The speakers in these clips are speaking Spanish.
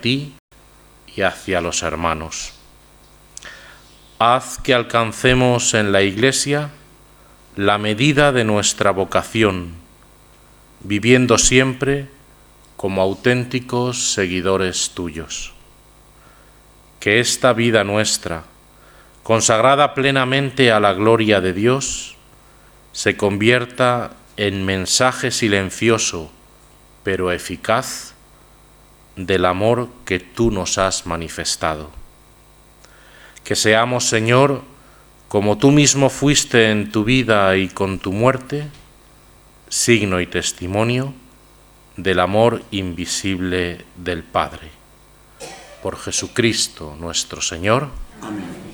ti y hacia los hermanos. Haz que alcancemos en la Iglesia la medida de nuestra vocación, viviendo siempre como auténticos seguidores tuyos. Que esta vida nuestra, consagrada plenamente a la gloria de Dios, se convierta en mensaje silencioso, pero eficaz, del amor que tú nos has manifestado. Que seamos, Señor, como tú mismo fuiste en tu vida y con tu muerte, signo y testimonio del amor invisible del Padre. Por Jesucristo nuestro Señor. Amén.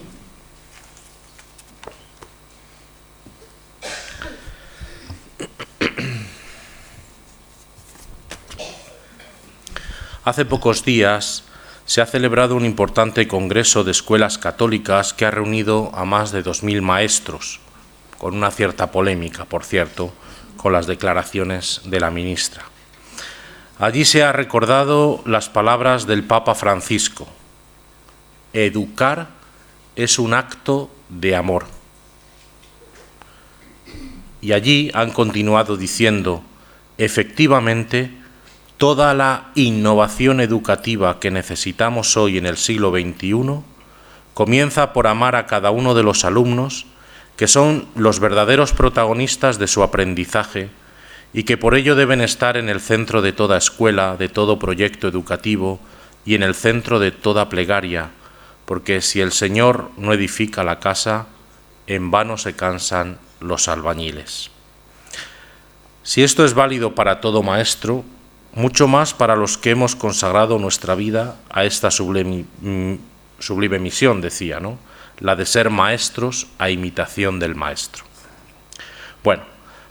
Hace pocos días se ha celebrado un importante congreso de escuelas católicas que ha reunido a más de 2000 maestros, con una cierta polémica, por cierto, con las declaraciones de la ministra. Allí se ha recordado las palabras del Papa Francisco: educar es un acto de amor. Y allí han continuado diciendo: efectivamente, toda la innovación educativa que necesitamos hoy en el siglo XXI comienza por amar a cada uno de los alumnos, que son los verdaderos protagonistas de su aprendizaje y que por ello deben estar en el centro de toda escuela, de todo proyecto educativo y en el centro de toda plegaria, porque si el Señor no edifica la casa, en vano se cansan los albañiles. Si esto es válido para todo maestro, mucho más para los que hemos consagrado nuestra vida a esta sublime misión, decía, ¿no? La de ser maestros a imitación del Maestro. Bueno,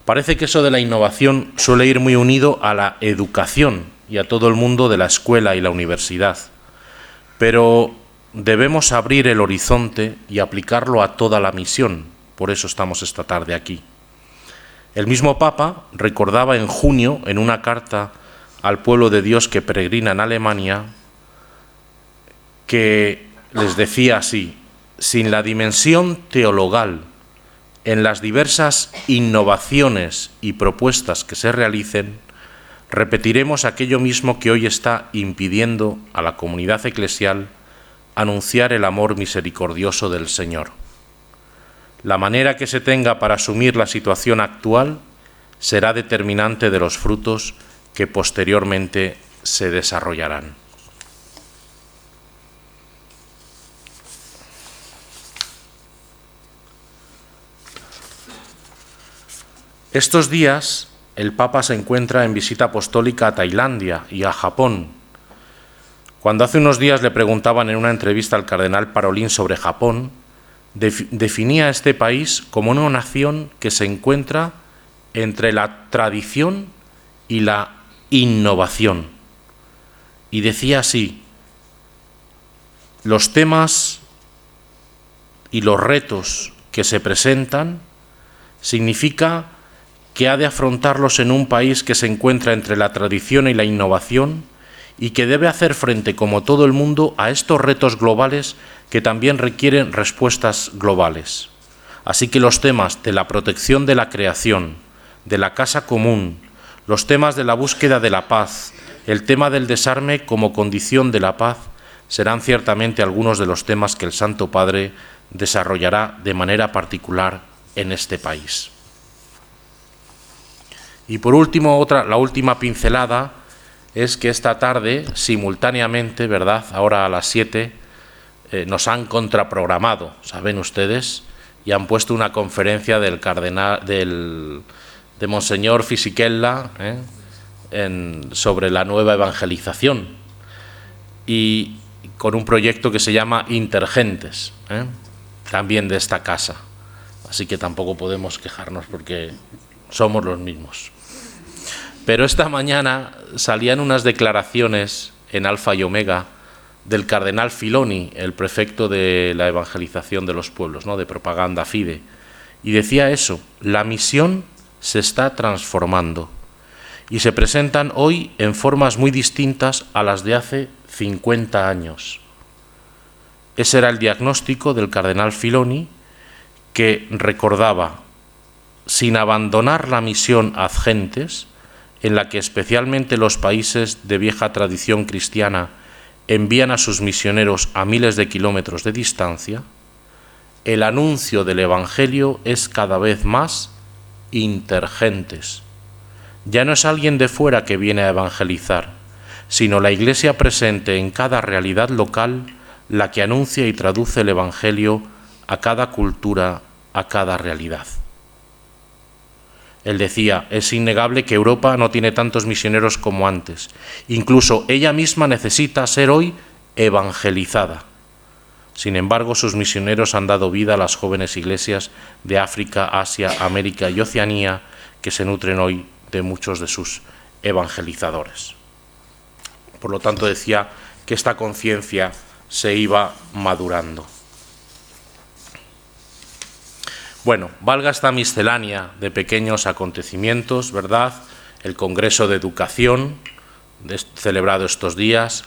parece que eso de la innovación suele ir muy unido a la educación y a todo el mundo de la escuela y la universidad, pero debemos abrir el horizonte y aplicarlo a toda la misión, por eso estamos esta tarde aquí. El mismo Papa recordaba en junio, en una carta al pueblo de Dios que peregrina en Alemania, que les decía así: sin la dimensión teologal en las diversas innovaciones y propuestas que se realicen, repetiremos aquello mismo que hoy está impidiendo a la comunidad eclesial anunciar el amor misericordioso del Señor. La manera que se tenga para asumir la situación actual será determinante de los frutos que posteriormente se desarrollarán. Estos días el Papa se encuentra en visita apostólica a Tailandia y a Japón. Cuando hace unos días le preguntaban en una entrevista al cardenal Parolin sobre Japón, definía a este país como una nación que se encuentra entre la tradición y la innovación. Y decía así: los temas y los retos que se presentan significa que ha de afrontarlos en un país que se encuentra entre la tradición y la innovación y que debe hacer frente, como todo el mundo, a estos retos globales que también requieren respuestas globales. Así que los temas de la protección de la creación, de la casa común, los temas de la búsqueda de la paz, el tema del desarme como condición de la paz, serán ciertamente algunos de los temas que el Santo Padre desarrollará de manera particular en este país. Y por último, la última pincelada es que esta tarde, simultáneamente, ¿verdad?, ahora a las 7, nos han contraprogramado, saben ustedes, y han puesto una conferencia del cardenal, de Monseñor Fisichella, sobre la nueva evangelización, y con un proyecto que se llama Intergentes, también de esta casa. Así que tampoco podemos quejarnos porque somos los mismos. Pero esta mañana salían unas declaraciones en Alfa y Omega del cardenal Filoni, el prefecto de la evangelización de los pueblos, ¿no?, de Propaganda Fide, y decía eso: la misión se está transformando y se presentan hoy en formas muy distintas a las de hace 50 años. Ese era el diagnóstico del cardenal Filoni, que recordaba, sin abandonar la misión ad gentes, en la que especialmente los países de vieja tradición cristiana envían a sus misioneros a miles de kilómetros de distancia, el anuncio del Evangelio es cada vez más intergentes. Ya no es alguien de fuera que viene a evangelizar, sino la Iglesia presente en cada realidad local, la que anuncia y traduce el Evangelio a cada cultura, a cada realidad. Él decía, es innegable que Europa no tiene tantos misioneros como antes. Incluso ella misma necesita ser hoy evangelizada. Sin embargo, sus misioneros han dado vida a las jóvenes iglesias de África, Asia, América y Oceanía, que se nutren hoy de muchos de sus evangelizadores. Por lo tanto, decía que esta conciencia se iba madurando. Bueno, valga esta miscelánea de pequeños acontecimientos, ¿verdad? El Congreso de Educación, celebrado estos días,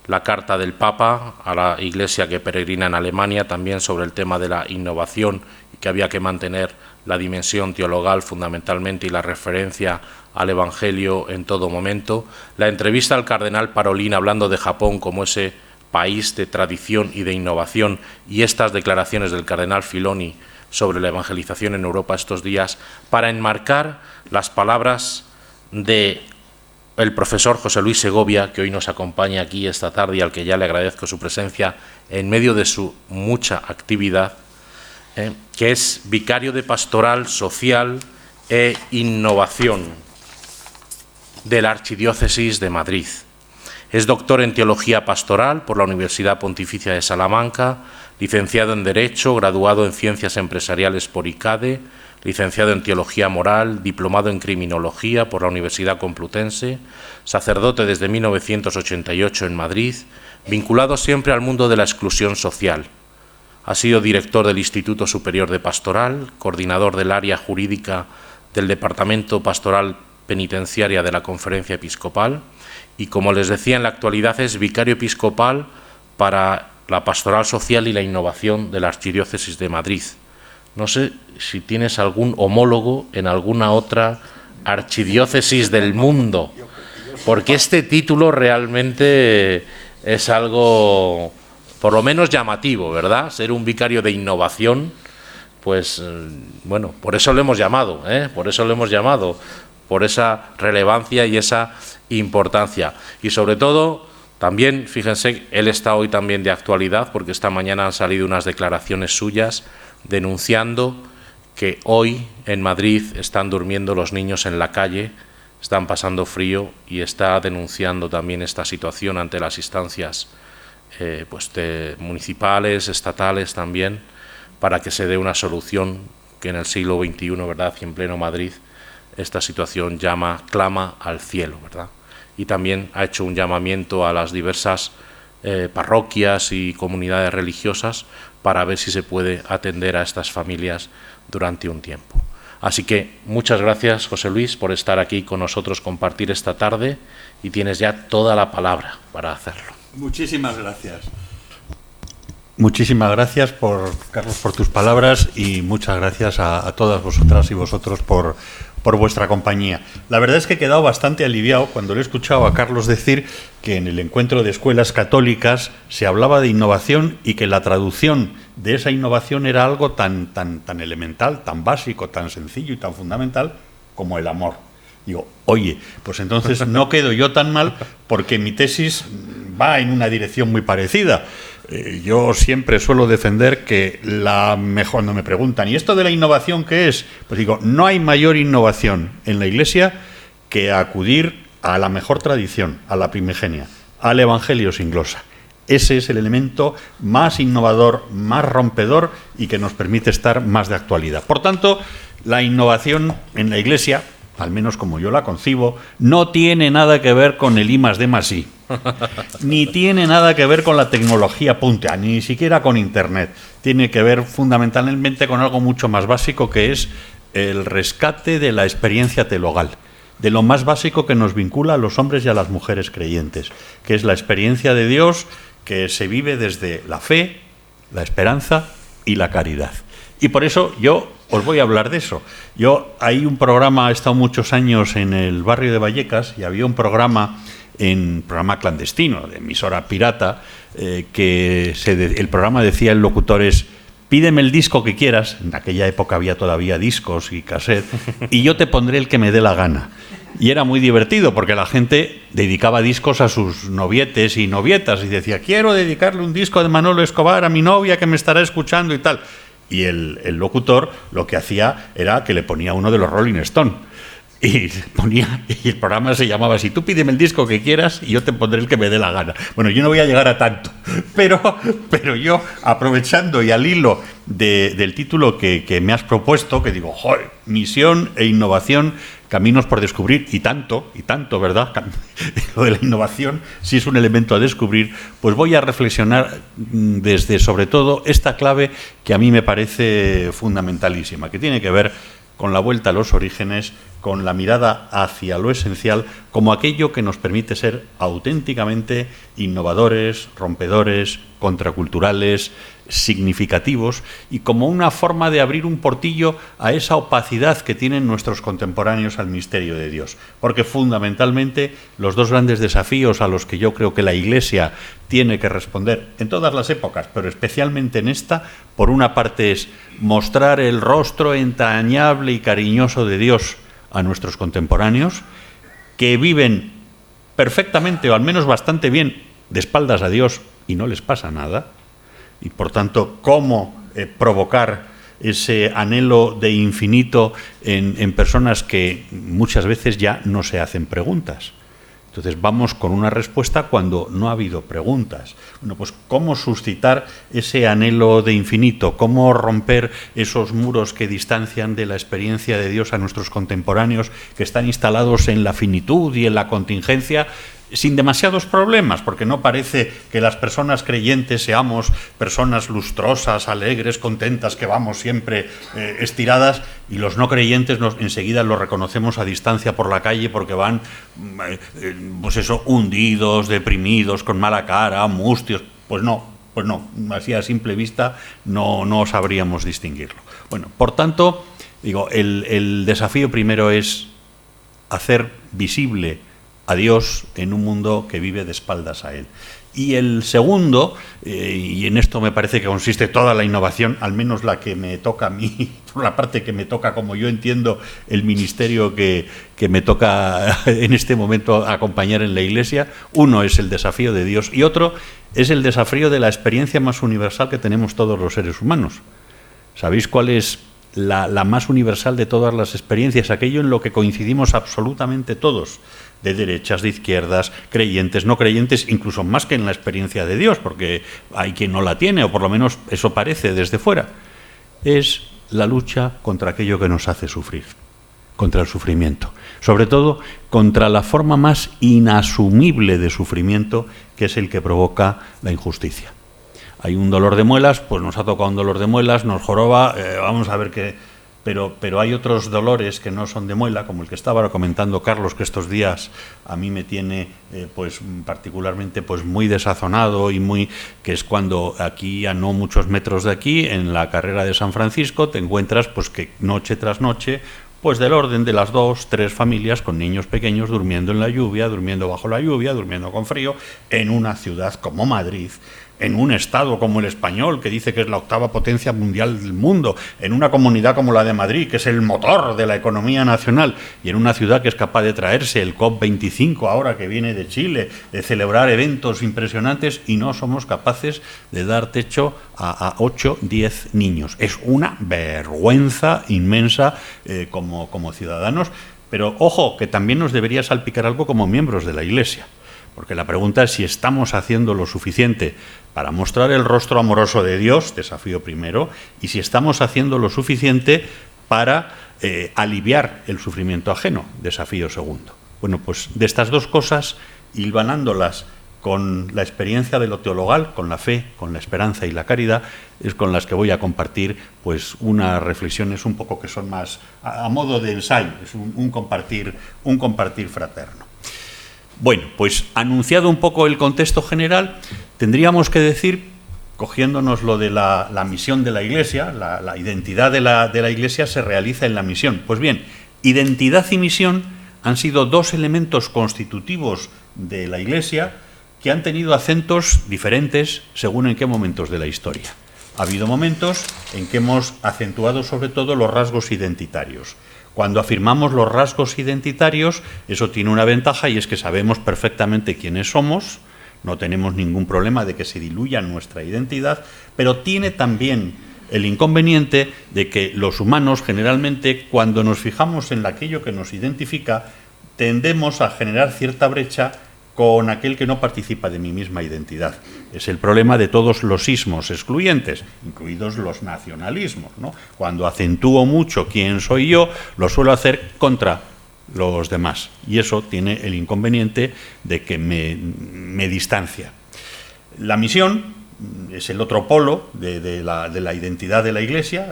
la carta del Papa a la Iglesia que peregrina en Alemania, también sobre el tema de la innovación y que había que mantener la dimensión teologal fundamentalmente y la referencia al Evangelio en todo momento, la entrevista al cardenal Parolin hablando de Japón como ese país de tradición y de innovación, y estas declaraciones del cardenal Filoni sobre la evangelización en Europa estos días, para enmarcar las palabras de el profesor José Luis Segovia, que hoy nos acompaña aquí esta tarde y al que ya le agradezco su presencia en medio de su mucha actividad, que es vicario de Pastoral Social e Innovación de la Archidiócesis de Madrid. Es doctor en Teología Pastoral por la Universidad Pontificia de Salamanca, licenciado en Derecho, graduado en Ciencias Empresariales por ICADE, licenciado en Teología Moral, diplomado en Criminología por la Universidad Complutense, sacerdote desde 1988 en Madrid, vinculado siempre al mundo de la exclusión social. Ha sido director del Instituto Superior de Pastoral, coordinador del área jurídica del Departamento Pastoral Penitenciaria de la Conferencia Episcopal y, como les decía, en la actualidad es vicario episcopal para la Pastoral Social y la Innovación de la Archidiócesis de Madrid. No sé si tienes algún homólogo en alguna otra archidiócesis del mundo, porque este título realmente es algo, por lo menos llamativo, ¿verdad? Ser un vicario de innovación, pues bueno, por eso lo hemos llamado, por esa relevancia y esa importancia. Y sobre todo, también, fíjense, él está hoy también de actualidad, porque esta mañana han salido unas declaraciones suyas denunciando que hoy en Madrid están durmiendo los niños en la calle, están pasando frío, y está denunciando también esta situación ante las instancias municipales, estatales también, para que se dé una solución que en el siglo XXI, ¿verdad?, y en pleno Madrid, esta situación clama al cielo, ¿verdad? Y también ha hecho un llamamiento a las diversas parroquias y comunidades religiosas para ver si se puede atender a estas familias durante un tiempo. Así que muchas gracias, José Luis, por estar aquí con nosotros, compartir esta tarde, y tienes ya toda la palabra para hacerlo. Muchísimas gracias. Muchísimas gracias, Carlos, por tus palabras, y muchas gracias a todas vosotras y vosotros por vuestra compañía. La verdad es que he quedado bastante aliviado cuando le he escuchado a Carlos decir que en el encuentro de escuelas católicas se hablaba de innovación y que la traducción de esa innovación era algo tan elemental, tan básico, tan sencillo y tan fundamental como el amor. Digo, oye, pues entonces no quedo yo tan mal, porque mi tesis va en una dirección muy parecida. Yo siempre suelo defender que cuando me preguntan, ¿y esto de la innovación qué es? Pues digo, no hay mayor innovación en la Iglesia que acudir a la mejor tradición, a la primigenia, al Evangelio sin glosa. Ese es el elemento más innovador, más rompedor y que nos permite estar más de actualidad. Por tanto, la innovación en la Iglesia, al menos como yo la concibo, no tiene nada que ver con el I+D+I, ni tiene nada que ver con la tecnología punta, ni siquiera con Internet. Tiene que ver fundamentalmente con algo mucho más básico, que es el rescate de la experiencia teologal. de lo más básico que nos vincula a los hombres y a las mujeres creyentes, que es la experiencia de Dios que se vive desde la fe, la esperanza y la caridad. Y por eso yo os voy a hablar de eso. Hay un programa, he estado muchos años en el barrio de Vallecas y había un programa clandestino, de emisora pirata, el programa decía, el locutor es: pídeme el disco que quieras. En aquella época había todavía discos y cassette, y yo te pondré el que me dé la gana. Y era muy divertido porque la gente dedicaba discos a sus novietes y novietas y decía: quiero dedicarle un disco de Manolo Escobar a mi novia que me estará escuchando y tal. Y el locutor lo que hacía era que le ponía uno de los Rolling Stones. Y el programa se llamaba así: tú pídeme el disco que quieras y yo te pondré el que me dé la gana. Bueno, yo no voy a llegar a tanto, pero yo, aprovechando y al hilo del título que me has propuesto, que digo, joder, misión e innovación, caminos por descubrir, y tanto, ¿verdad? Lo de la innovación sí es un elemento a descubrir. Pues voy a reflexionar desde, sobre todo, esta clave que a mí me parece fundamentalísima, que tiene que ver con la vuelta a los orígenes, con la mirada hacia lo esencial, como aquello que nos permite ser auténticamente innovadores, rompedores, contraculturales, significativos, y como una forma de abrir un portillo a esa opacidad que tienen nuestros contemporáneos al misterio de Dios. Porque fundamentalmente los dos grandes desafíos a los que yo creo que la Iglesia tiene que responder en todas las épocas, pero especialmente en esta, por una parte es mostrar el rostro entrañable y cariñoso de Dios a nuestros contemporáneos, que viven perfectamente, o al menos bastante bien, de espaldas a Dios y no les pasa nada, y por tanto, cómo provocar ese anhelo de infinito en personas que muchas veces ya no se hacen preguntas. Entonces vamos con una respuesta cuando no ha habido preguntas. Bueno, pues cómo suscitar ese anhelo de infinito, cómo romper esos muros que distancian de la experiencia de Dios a nuestros contemporáneos que están instalados en la finitud y en la contingencia, sin demasiados problemas, porque no parece que las personas creyentes seamos personas lustrosas, alegres, contentas, que vamos siempre estiradas, y los no creyentes enseguida los reconocemos a distancia por la calle porque van, hundidos, deprimidos, con mala cara, mustios. Pues no, así a simple vista no sabríamos distinguirlo. Bueno, por tanto, digo, el desafío primero es hacer visible a Dios en un mundo que vive de espaldas a Él. Y el segundo, y en esto me parece que consiste toda la innovación, al menos la que me toca a mí, por la parte que me toca, como yo entiendo el ministerio que me toca en este momento acompañar en la Iglesia. Uno es el desafío de Dios y otro es el desafío de la experiencia más universal que tenemos todos los seres humanos. ¿Sabéis cuál es la más universal de todas las experiencias? Aquello en lo que coincidimos absolutamente todos, de derechas, de izquierdas, creyentes, no creyentes, incluso más que en la experiencia de Dios, porque hay quien no la tiene, o por lo menos eso parece desde fuera. Es la lucha contra aquello que nos hace sufrir, contra el sufrimiento, sobre todo contra la forma más inasumible de sufrimiento, que es el que provoca la injusticia. Hay un dolor de muelas, pues nos ha tocado un dolor de muelas, nos joroba, vamos a ver qué. Pero hay otros dolores que no son de muela, como el que estaba comentando Carlos, que estos días a mí me tiene particularmente muy desazonado, que es cuando aquí, a no muchos metros de aquí, en la carrera de San Francisco, te encuentras que noche tras noche, del orden de las 2, 3 familias con niños pequeños durmiendo en la lluvia, durmiendo bajo la lluvia, durmiendo con frío, en una ciudad como Madrid, en un estado como el español, que dice que es la 8ª potencia mundial del mundo, en una comunidad como la de Madrid, que es el motor de la economía nacional, y en una ciudad que es capaz de traerse el COP25 ahora que viene de Chile, de celebrar eventos impresionantes, y no somos capaces de dar techo a 8, 10 niños. Es una vergüenza inmensa como ciudadanos, pero ojo, que también nos debería salpicar algo como miembros de la Iglesia. Porque la pregunta es si estamos haciendo lo suficiente para mostrar el rostro amoroso de Dios, desafío primero, y si estamos haciendo lo suficiente para aliviar el sufrimiento ajeno, desafío segundo. Bueno, pues de estas dos cosas, hilvanándolas con la experiencia de lo teologal, con la fe, con la esperanza y la caridad, es con las que voy a compartir pues unas reflexiones un poco que son más a modo de ensayo, es un compartir fraterno. Bueno, pues anunciado un poco el contexto general, tendríamos que decir, cogiéndonos lo de la misión de la Iglesia, la identidad de la Iglesia se realiza en la misión. Pues bien, identidad y misión han sido dos elementos constitutivos de la Iglesia que han tenido acentos diferentes según en qué momentos de la historia. Ha habido momentos en que hemos acentuado sobre todo los rasgos identitarios. Cuando afirmamos los rasgos identitarios, eso tiene una ventaja y es que sabemos perfectamente quiénes somos, no tenemos ningún problema de que se diluya nuestra identidad, pero tiene también el inconveniente de que los humanos generalmente, cuando nos fijamos en aquello que nos identifica, tendemos a generar cierta brecha con aquel que no participa de mi misma identidad. Es el problema de todos los ismos excluyentes, incluidos los nacionalismos, ¿no? Cuando acentúo mucho quién soy yo, lo suelo hacer contra los demás. Y eso tiene el inconveniente de que me distancia. La misión es el otro polo de la identidad de la Iglesia,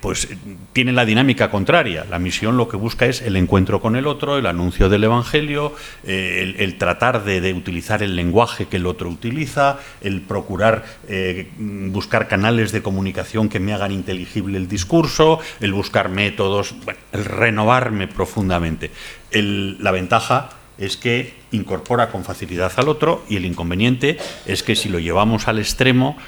pues tiene la dinámica contraria. La misión lo que busca es el encuentro con el otro, el anuncio del Evangelio, el tratar de utilizar el lenguaje que el otro utiliza, el procurar buscar canales de comunicación que me hagan inteligible el discurso, el buscar métodos, bueno, el renovarme profundamente. La ventaja es que incorpora con facilidad al otro y el inconveniente es que si lo llevamos al extremo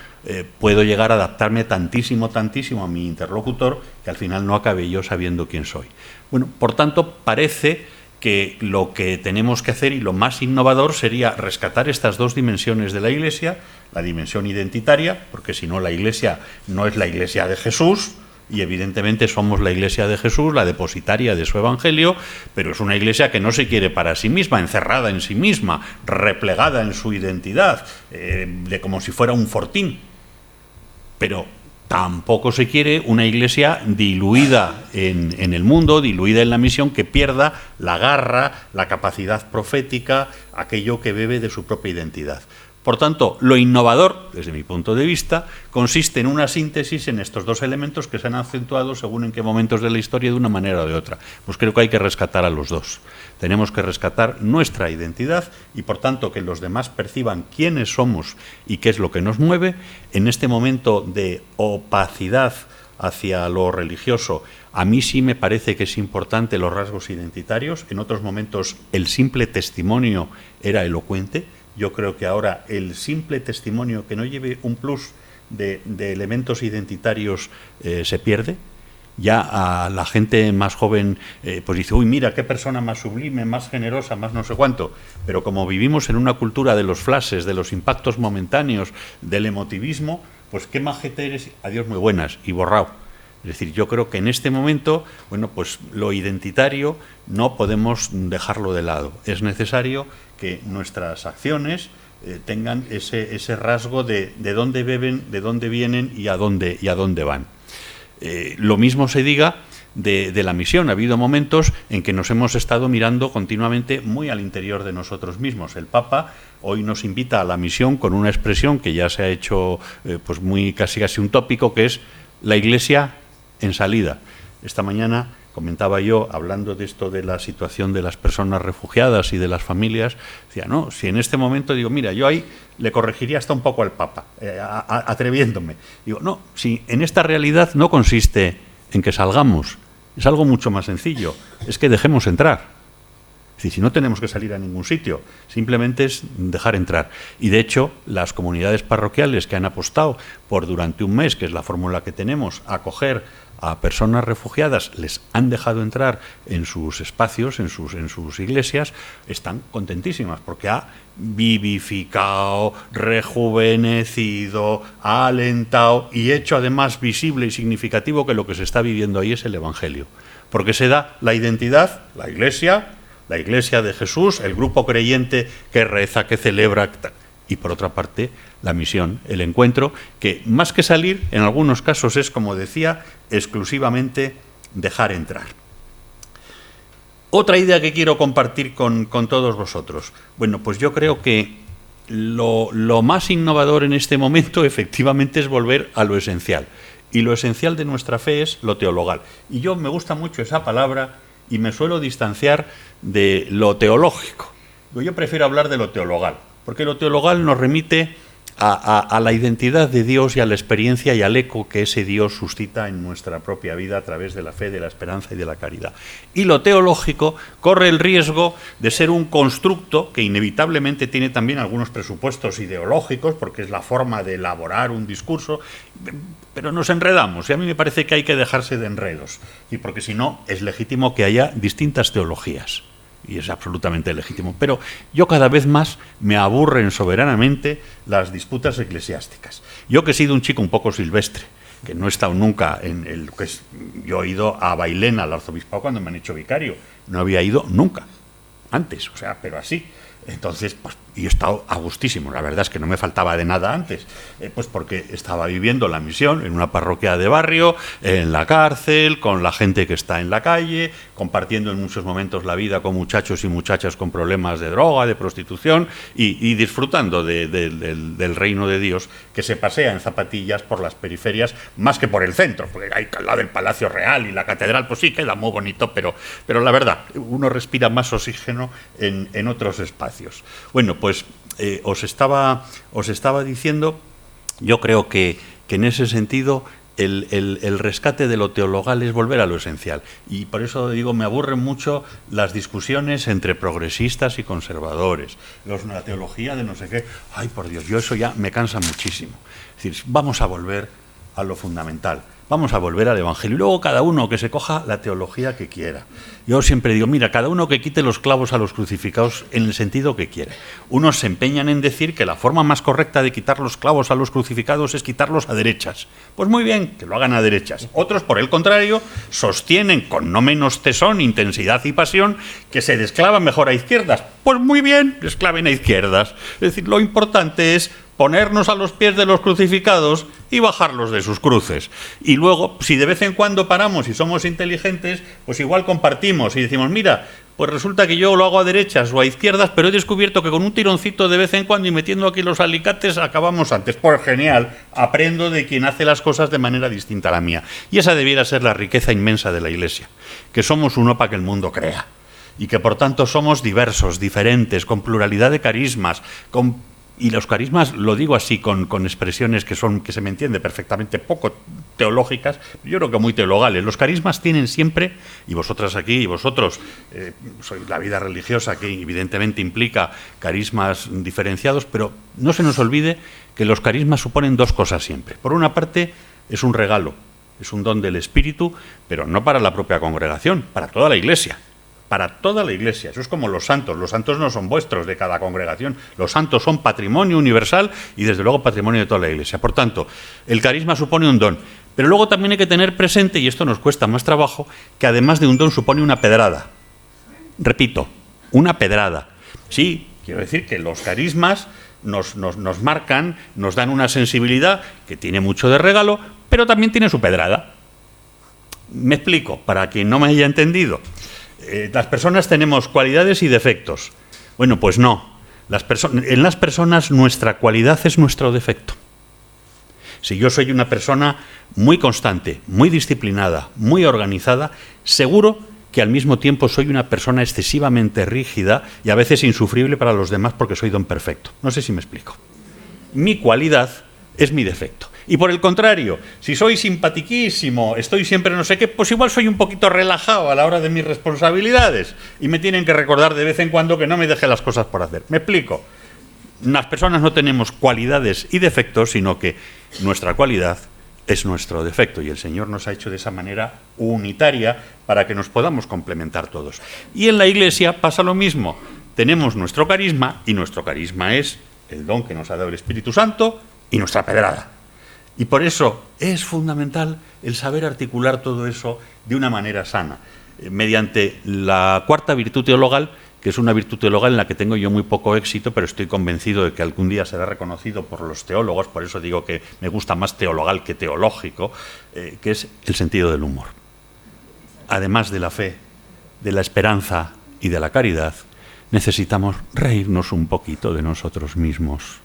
puedo llegar a adaptarme tantísimo a mi interlocutor que al final no acabe yo sabiendo quién soy. Bueno, por tanto, parece que lo que tenemos que hacer y lo más innovador sería rescatar estas dos dimensiones de la Iglesia, la dimensión identitaria, porque si no la Iglesia no es la Iglesia de Jesús, y evidentemente somos la Iglesia de Jesús, la depositaria de su Evangelio, pero es una Iglesia que no se quiere para sí misma, encerrada en sí misma, replegada en su identidad, de como si fuera un fortín. Pero tampoco se quiere una Iglesia diluida en el mundo, diluida en la misión, que pierda la garra, la capacidad profética, aquello que bebe de su propia identidad. Por tanto, lo innovador, desde mi punto de vista, consiste en una síntesis en estos dos elementos que se han acentuado según en qué momentos de la historia de una manera o de otra. Pues creo que hay que rescatar a los dos. Tenemos que rescatar nuestra identidad y, por tanto, que los demás perciban quiénes somos y qué es lo que nos mueve. En este momento de opacidad hacia lo religioso, a mí sí me parece que es importante los rasgos identitarios. En otros momentos el simple testimonio era elocuente. Yo creo que ahora el simple testimonio que no lleve un plus de elementos identitarios se pierde. Ya a la gente más joven pues dice, uy, mira, qué persona más sublime, más generosa, más no sé cuánto. Pero como vivimos en una cultura de los flashes, de los impactos momentáneos, del emotivismo, pues qué majete eres, adiós muy buenas, y borrado. Es decir, yo creo que en este momento, bueno, pues lo identitario no podemos dejarlo de lado. Es necesario que nuestras acciones tengan ese rasgo de dónde beben, de dónde vienen y a dónde van. Lo mismo se diga de la misión. Ha habido momentos en que nos hemos estado mirando continuamente muy al interior de nosotros mismos. El Papa hoy nos invita a la misión con una expresión que ya se ha hecho pues muy casi un tópico, que es la Iglesia en salida. Esta mañana comentaba yo, hablando de esto de la situación de las personas refugiadas y de las familias, decía, no, si en este momento digo, mira, yo ahí le corregiría hasta un poco al Papa, atreviéndome. Digo, no, si en esta realidad no consiste en que salgamos, es algo mucho más sencillo, es que dejemos entrar. Es decir, si no tenemos que salir a ningún sitio, simplemente es dejar entrar. Y de hecho, las comunidades parroquiales que han apostado por durante un mes, que es la fórmula que tenemos, acoger a personas refugiadas, les han dejado entrar en sus espacios, en sus iglesias, están contentísimas porque ha vivificado, rejuvenecido, ha alentado y hecho además visible y significativo que lo que se está viviendo ahí es el Evangelio. Porque se da la identidad, la Iglesia de Jesús, el grupo creyente que reza, que celebra, y por otra parte la misión, el encuentro, que más que salir, en algunos casos es, como decía, exclusivamente dejar entrar. Otra idea que quiero compartir con todos vosotros. Bueno, pues yo creo que lo más innovador en este momento efectivamente es volver a lo esencial. Y lo esencial de nuestra fe es lo teologal. Y yo me gusta mucho esa palabra y me suelo distanciar de lo teológico. Yo prefiero hablar de lo teologal, porque lo teologal nos remite a la identidad de Dios y a la experiencia y al eco que ese Dios suscita en nuestra propia vida a través de la fe, de la esperanza y de la caridad. Y lo teológico corre el riesgo de ser un constructo que inevitablemente tiene también algunos presupuestos ideológicos, porque es la forma de elaborar un discurso, pero nos enredamos y a mí me parece que hay que dejarse de enredos, y porque si no es legítimo que haya distintas teologías. Y es absolutamente legítimo. Pero yo cada vez más me aburren soberanamente las disputas eclesiásticas. Yo que he sido un chico un poco silvestre, que no he estado nunca en el que es, yo he ido a Bailén, al arzobispado, cuando me han hecho vicario. No había ido nunca antes, o sea, pero así. Entonces, pues, yo he estado a gustísimo. La verdad es que no me faltaba de nada antes, pues porque estaba viviendo la misión en una parroquia de barrio, en la cárcel, con la gente que está en la calle, compartiendo en muchos momentos la vida con muchachos y muchachas con problemas de droga, de prostitución, y disfrutando del reino de Dios, que se pasea en zapatillas por las periferias, más que por el centro, porque hay al lado del Palacio Real y la catedral, pues sí, queda muy bonito, pero la verdad, uno respira más oxígeno en otros espacios. Bueno, pues os estaba diciendo, yo creo que en ese sentido el rescate de lo teologal es volver a lo esencial. Y por eso digo, me aburren mucho las discusiones entre progresistas y conservadores, la teología de no sé qué. Ay, por Dios, yo eso ya me cansa muchísimo. Es decir, vamos a volver a lo fundamental. Vamos a volver al Evangelio. Y luego cada uno que se coja la teología que quiera. Yo siempre digo, mira, cada uno que quite los clavos a los crucificados en el sentido que quiera. Unos se empeñan en decir que la forma más correcta de quitar los clavos a los crucificados es quitarlos a derechas. Pues muy bien, que lo hagan a derechas. Otros, por el contrario, sostienen con no menos tesón, intensidad y pasión que se desclava mejor a izquierdas. Pues muy bien, desclaven a izquierdas. Es decir, lo importante es ponernos a los pies de los crucificados y bajarlos de sus cruces. Y luego, si de vez en cuando paramos y somos inteligentes, pues igual compartimos y decimos, mira, pues resulta que yo lo hago a derechas o a izquierdas, pero he descubierto que con un tironcito de vez en cuando y metiendo aquí los alicates acabamos antes. Pues genial, aprendo de quien hace las cosas de manera distinta a la mía. Y esa debiera ser la riqueza inmensa de la Iglesia, que somos uno para que el mundo crea. Y que por tanto somos diversos, diferentes, con pluralidad de carismas, y los carismas, lo digo así, con expresiones que se me entiende perfectamente, poco teológicas, yo creo que muy teologales. Los carismas tienen siempre, y vosotras aquí, y vosotros, sois la vida religiosa, que evidentemente implica carismas diferenciados, pero no se nos olvide que los carismas suponen dos cosas siempre. Por una parte, es un regalo, es un don del Espíritu, pero no para la propia congregación, para toda la Iglesia. Para toda la Iglesia. Eso es como los santos. Los santos no son vuestros de cada congregación. Los santos son patrimonio universal y desde luego patrimonio de toda la Iglesia. Por tanto, el carisma supone un don. Pero luego también hay que tener presente, y esto nos cuesta más trabajo, que además de un don supone una pedrada. Repito, una pedrada. Sí, quiero decir que los carismas nos marcan, nos dan una sensibilidad que tiene mucho de regalo, pero también tiene su pedrada. Me explico, para quien no me haya entendido. Las personas tenemos cualidades y defectos. Bueno, pues no. En las personas nuestra cualidad es nuestro defecto. Si yo soy una persona muy constante, muy disciplinada, muy organizada, seguro que al mismo tiempo soy una persona excesivamente rígida y a veces insufrible para los demás porque soy don perfecto. No sé si me explico. Mi cualidad es mi defecto. Y por el contrario, si soy simpatiquísimo, estoy siempre no sé qué, pues igual soy un poquito relajado a la hora de mis responsabilidades y me tienen que recordar de vez en cuando que no me deje las cosas por hacer. ¿Me explico? Las personas no tenemos cualidades y defectos, sino que nuestra cualidad es nuestro defecto y el Señor nos ha hecho de esa manera unitaria para que nos podamos complementar todos. Y en la Iglesia pasa lo mismo. Tenemos nuestro carisma y nuestro carisma es el don que nos ha dado el Espíritu Santo y nuestra pedrada. Y por eso es fundamental el saber articular todo eso de una manera sana, mediante la cuarta virtud teologal, que es una virtud teologal en la que tengo yo muy poco éxito, pero estoy convencido de que algún día será reconocido por los teólogos, por eso digo que me gusta más teologal que teológico, que es el sentido del humor. Además de la fe, de la esperanza y de la caridad, necesitamos reírnos un poquito de nosotros mismos,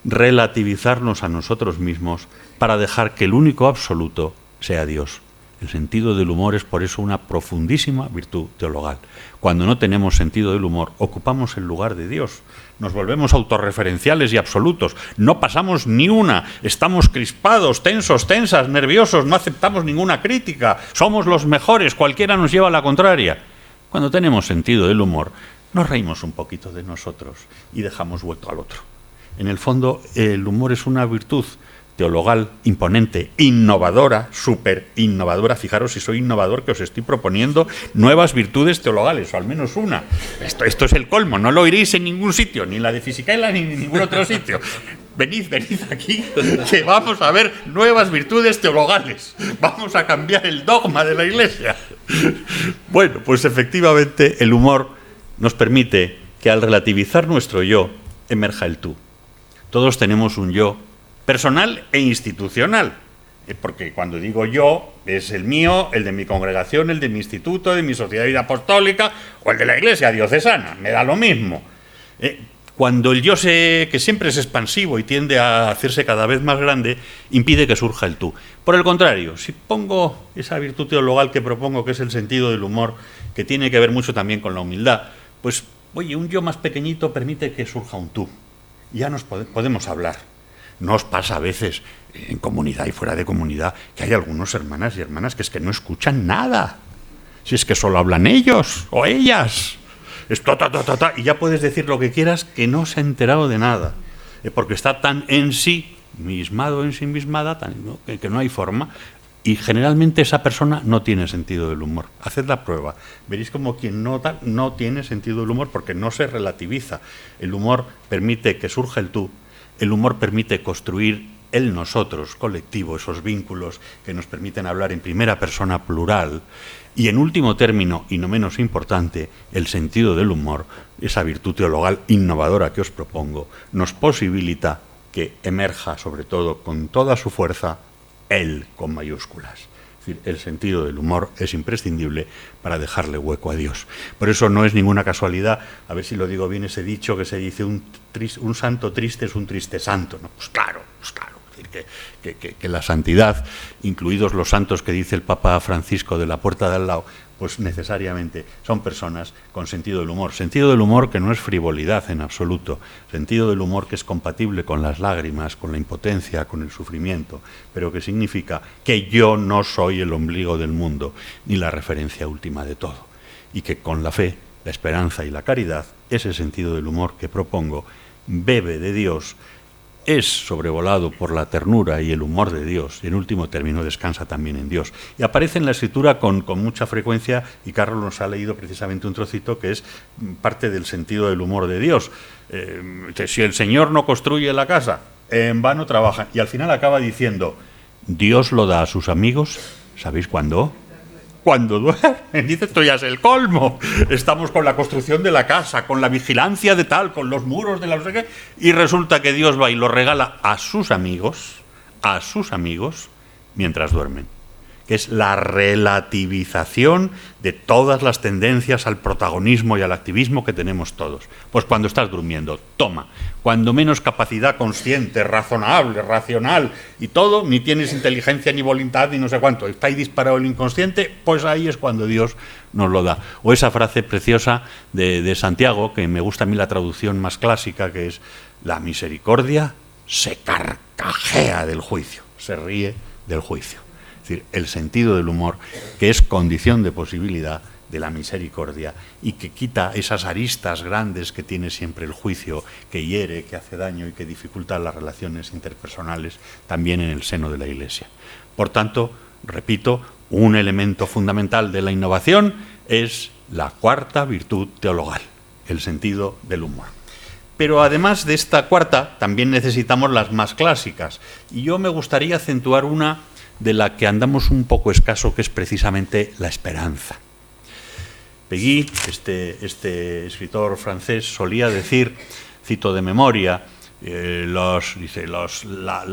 relativizarnos a nosotros mismos para dejar que el único absoluto sea Dios. El sentido del humor es por eso una profundísima virtud teologal. Cuando no tenemos sentido del humor, ocupamos el lugar de Dios. Nos volvemos autorreferenciales y absolutos. No pasamos ni una. Estamos crispados, tensos, tensas, nerviosos. No aceptamos ninguna crítica. Somos los mejores. Cualquiera nos lleva a la contraria. Cuando tenemos sentido del humor, nos reímos un poquito de nosotros y dejamos vuelto al otro. En el fondo, el humor es una virtud teologal imponente, innovadora, súper innovadora. Fijaros si soy innovador, que os estoy proponiendo nuevas virtudes teologales, o al menos una. Esto es el colmo, no lo oiréis en ningún sitio, ni en la de Fisicaela ni en ningún otro sitio. Venid aquí, que vamos a ver nuevas virtudes teologales. Vamos a cambiar el dogma de la Iglesia. Bueno, pues efectivamente el humor nos permite que al relativizar nuestro yo, emerja el tú. Todos tenemos un yo personal e institucional, porque cuando digo yo, es el mío, el de mi congregación, el de mi instituto, de mi sociedad de vida apostólica, o el de la Iglesia diocesana, me da lo mismo. Cuando el yo que siempre es expansivo y tiende a hacerse cada vez más grande, impide que surja el tú. Por el contrario, si pongo esa virtud teologal que propongo, que es el sentido del humor, que tiene que ver mucho también con la humildad, pues, oye, un yo más pequeñito permite que surja un tú. Ya nos podemos hablar. ¿No os pasa a veces, en comunidad y fuera de comunidad, que hay algunos hermanas y hermanas que es que no escuchan nada? Si es que solo hablan ellos o ellas. Es y ya puedes decir lo que quieras, que no se ha enterado de nada. Porque está tan en sí mismado, en sí mismada, que no hay forma. Y generalmente esa persona no tiene sentido del humor. Haced la prueba. Veréis como quien nota no tiene sentido del humor porque no se relativiza. El humor permite que surja el tú. El humor permite construir el nosotros colectivo, esos vínculos que nos permiten hablar en primera persona plural. Y en último término, y no menos importante, el sentido del humor, esa virtud teologal innovadora que os propongo, nos posibilita que emerja, sobre todo con toda su fuerza, él con mayúsculas. Es decir, el sentido del humor es imprescindible para dejarle hueco a Dios. Por eso no es ninguna casualidad, a ver si lo digo bien, ese dicho que se dice, un santo triste es un triste santo, ¿no? Pues claro. Es decir, que la santidad, incluidos los santos que dice el Papa Francisco de la puerta de al lado, pues necesariamente son personas con sentido del humor. Sentido del humor que no es frivolidad en absoluto. Sentido del humor que es compatible con las lágrimas, con la impotencia, con el sufrimiento, pero que significa que yo no soy el ombligo del mundo, ni la referencia última de todo. Y que con la fe, la esperanza y la caridad, ese sentido del humor que propongo bebe de Dios, es sobrevolado por la ternura y el humor de Dios, y en último término descansa también en Dios. Y aparece en la Escritura con mucha frecuencia, y Carlos nos ha leído precisamente un trocito que es parte del sentido del humor de Dios. Si el Señor no construye la casa, en vano trabajan. Y al final acaba diciendo, Dios lo da a sus amigos, ¿sabéis cuándo? Cuando duermen. Dice, esto ya es el colmo. Estamos con la construcción de la casa, con la vigilancia de tal, con los muros de la no sé qué, y resulta que Dios va y lo regala a sus amigos, mientras duermen. Que es la relativización de todas las tendencias al protagonismo y al activismo que tenemos todos. Pues cuando estás durmiendo, toma. Cuando menos capacidad consciente, razonable, racional y todo, ni tienes inteligencia ni voluntad ni no sé cuánto, está ahí disparado el inconsciente, pues ahí es cuando Dios nos lo da. O esa frase preciosa de Santiago, que me gusta a mí la traducción más clásica, que es: la misericordia se carcajea del juicio, se ríe del juicio. Es decir, el sentido del humor, que es condición de posibilidad de la misericordia y que quita esas aristas grandes que tiene siempre el juicio, que hiere, que hace daño y que dificulta las relaciones interpersonales también en el seno de la Iglesia. Por tanto, repito, un elemento fundamental de la innovación es la cuarta virtud teologal, el sentido del humor. Pero además de esta cuarta, también necesitamos las más clásicas. Y yo me gustaría acentuar una de la que andamos un poco escaso, que es precisamente la esperanza. Péguy, este escritor francés, solía decir, cito de memoria, la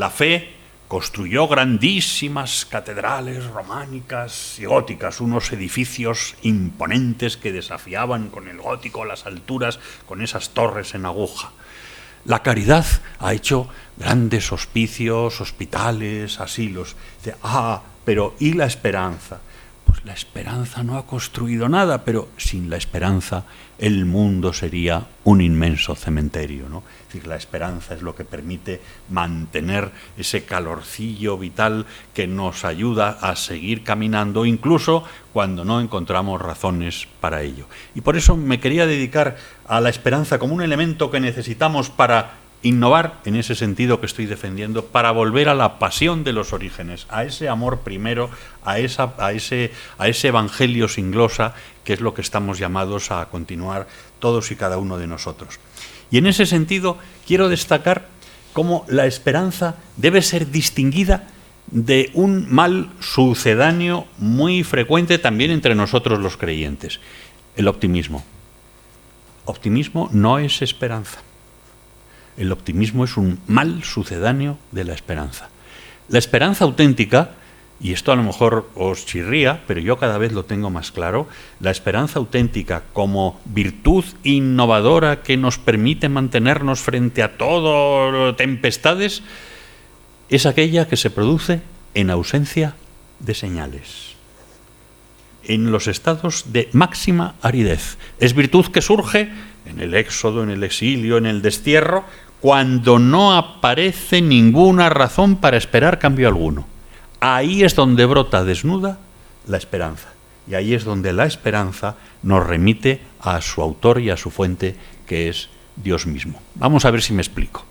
fe construyó grandísimas catedrales románicas y góticas, unos edificios imponentes que desafiaban con el gótico las alturas, con esas torres en aguja. La caridad ha hecho grandes hospicios, hospitales, asilos. Dice, pero ¿y la esperanza? Pues la esperanza no ha construido nada, pero sin la esperanza el mundo sería un inmenso cementerio, ¿no? Es decir, la esperanza es lo que permite mantener ese calorcillo vital que nos ayuda a seguir caminando, incluso cuando no encontramos razones para ello. Y por eso me quería dedicar a la esperanza como un elemento que necesitamos para innovar, en ese sentido que estoy defendiendo, para volver a la pasión de los orígenes, a ese amor primero, a ese evangelio sin glosa, que es lo que estamos llamados a continuar todos y cada uno de nosotros. Y en ese sentido quiero destacar cómo la esperanza debe ser distinguida de un mal sucedáneo muy frecuente también entre nosotros los creyentes, el optimismo. Optimismo no es esperanza. El optimismo es un mal sucedáneo de la esperanza. La esperanza auténtica, y esto a lo mejor os chirría, pero yo cada vez lo tengo más claro, la esperanza auténtica como virtud innovadora que nos permite mantenernos frente a todo tempestades, es aquella que se produce en ausencia de señales, en los estados de máxima aridez. Es virtud que surge en el éxodo, en el exilio, en el destierro, cuando no aparece ninguna razón para esperar cambio alguno. Ahí es donde brota desnuda la esperanza. Y ahí es donde la esperanza nos remite a su autor y a su fuente, que es Dios mismo. Vamos a ver si me explico.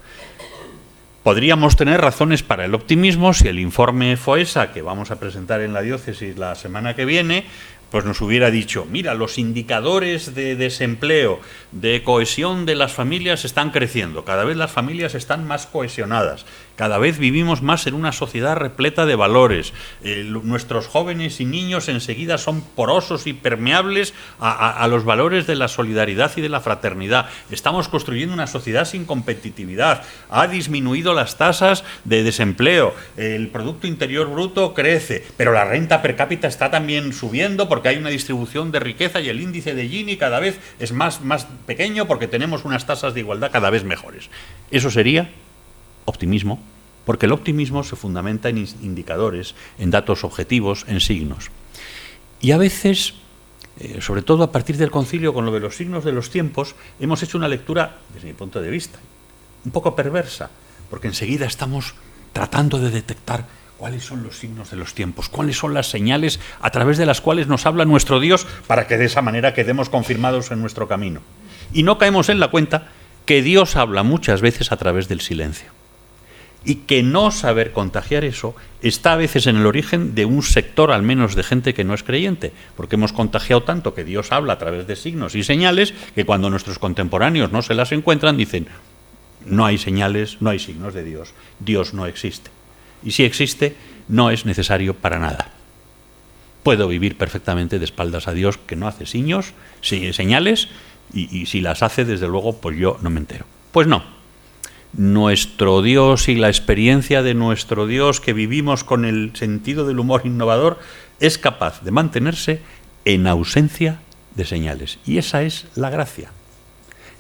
Podríamos tener razones para el optimismo si el informe FOESA, que vamos a presentar en la diócesis la semana que viene, pues nos hubiera dicho, mira, los indicadores de desempleo, de cohesión de las familias están creciendo, cada vez las familias están más cohesionadas, cada vez vivimos más en una sociedad repleta de valores, nuestros jóvenes y niños enseguida son porosos y permeables a los valores de la solidaridad y de la fraternidad, estamos construyendo una sociedad sin competitividad, ha disminuido las tasas de desempleo, el Producto Interior Bruto crece, pero la renta per cápita está también subiendo porque hay una distribución de riqueza y el índice de Gini cada vez es más pequeño porque tenemos unas tasas de igualdad cada vez mejores. Eso sería optimismo, porque el optimismo se fundamenta en indicadores, en datos objetivos, en signos. Y a veces, sobre todo a partir del concilio con lo de los signos de los tiempos, hemos hecho una lectura, desde mi punto de vista, un poco perversa, porque enseguida estamos tratando de detectar cuáles son los signos de los tiempos, cuáles son las señales a través de las cuales nos habla nuestro Dios para que de esa manera quedemos confirmados en nuestro camino. Y no caemos en la cuenta que Dios habla muchas veces a través del silencio. Y que no saber contagiar eso está a veces en el origen de un sector al menos de gente que no es creyente, porque hemos contagiado tanto que Dios habla a través de signos y señales que cuando nuestros contemporáneos no se las encuentran dicen, no hay señales, no hay signos de Dios, Dios no existe. Y si existe, no es necesario para nada. Puedo vivir perfectamente de espaldas a Dios, que no hace signos, señales, y si las hace, desde luego, pues yo no me entero. Pues no. Nuestro Dios y la experiencia de nuestro Dios, que vivimos con el sentido del humor innovador, es capaz de mantenerse en ausencia de señales. Y esa es la gracia.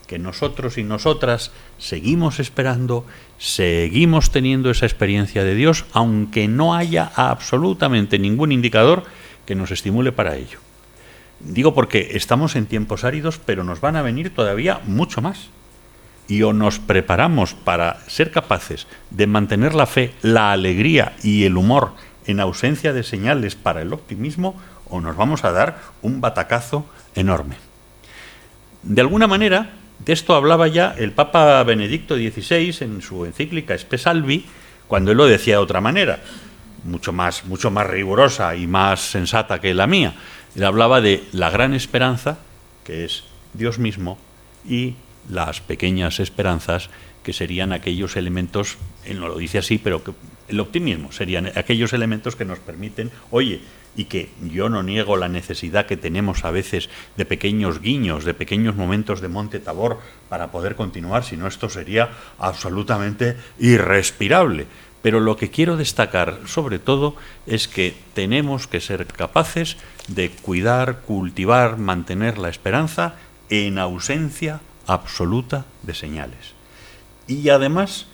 Que nosotros y nosotras seguimos esperando, seguimos teniendo esa experiencia de Dios, aunque no haya absolutamente ningún indicador que nos estimule para ello. Digo porque estamos en tiempos áridos, pero nos van a venir todavía mucho más. Y o nos preparamos para ser capaces de mantener la fe, la alegría y el humor en ausencia de señales para el optimismo, o nos vamos a dar un batacazo enorme. De alguna manera, de esto hablaba ya el Papa Benedicto XVI en su encíclica Spe Salvi, cuando él lo decía de otra manera, mucho más rigurosa y más sensata que la mía. Él hablaba de la gran esperanza, que es Dios mismo, y las pequeñas esperanzas, que serían aquellos elementos, él no lo dice así, pero que el optimismo serían aquellos elementos que nos permiten, oye, y que yo no niego la necesidad que tenemos a veces de pequeños guiños, de pequeños momentos de Monte Tabor para poder continuar, si no esto sería absolutamente irrespirable. Pero lo que quiero destacar, sobre todo, es que tenemos que ser capaces de cuidar, cultivar, mantener la esperanza en ausencia absoluta de señales. Y además,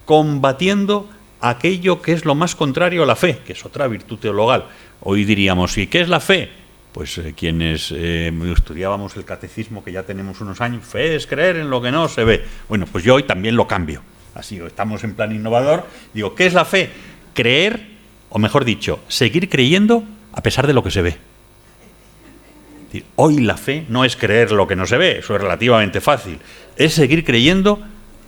combatiendo aquello que es lo más contrario a la fe, que es otra virtud teologal. Hoy diríamos, ¿y qué es la fe? Pues quienes estudiábamos el catecismo, que ya tenemos unos años, fe es creer en lo que no se ve. Bueno, pues yo hoy también lo cambio. Así, estamos en plan innovador. Digo, ¿qué es la fe? Creer, o mejor dicho, seguir creyendo a pesar de lo que se ve. Es decir, hoy la fe no es creer lo que no se ve, eso es relativamente fácil. Es seguir creyendo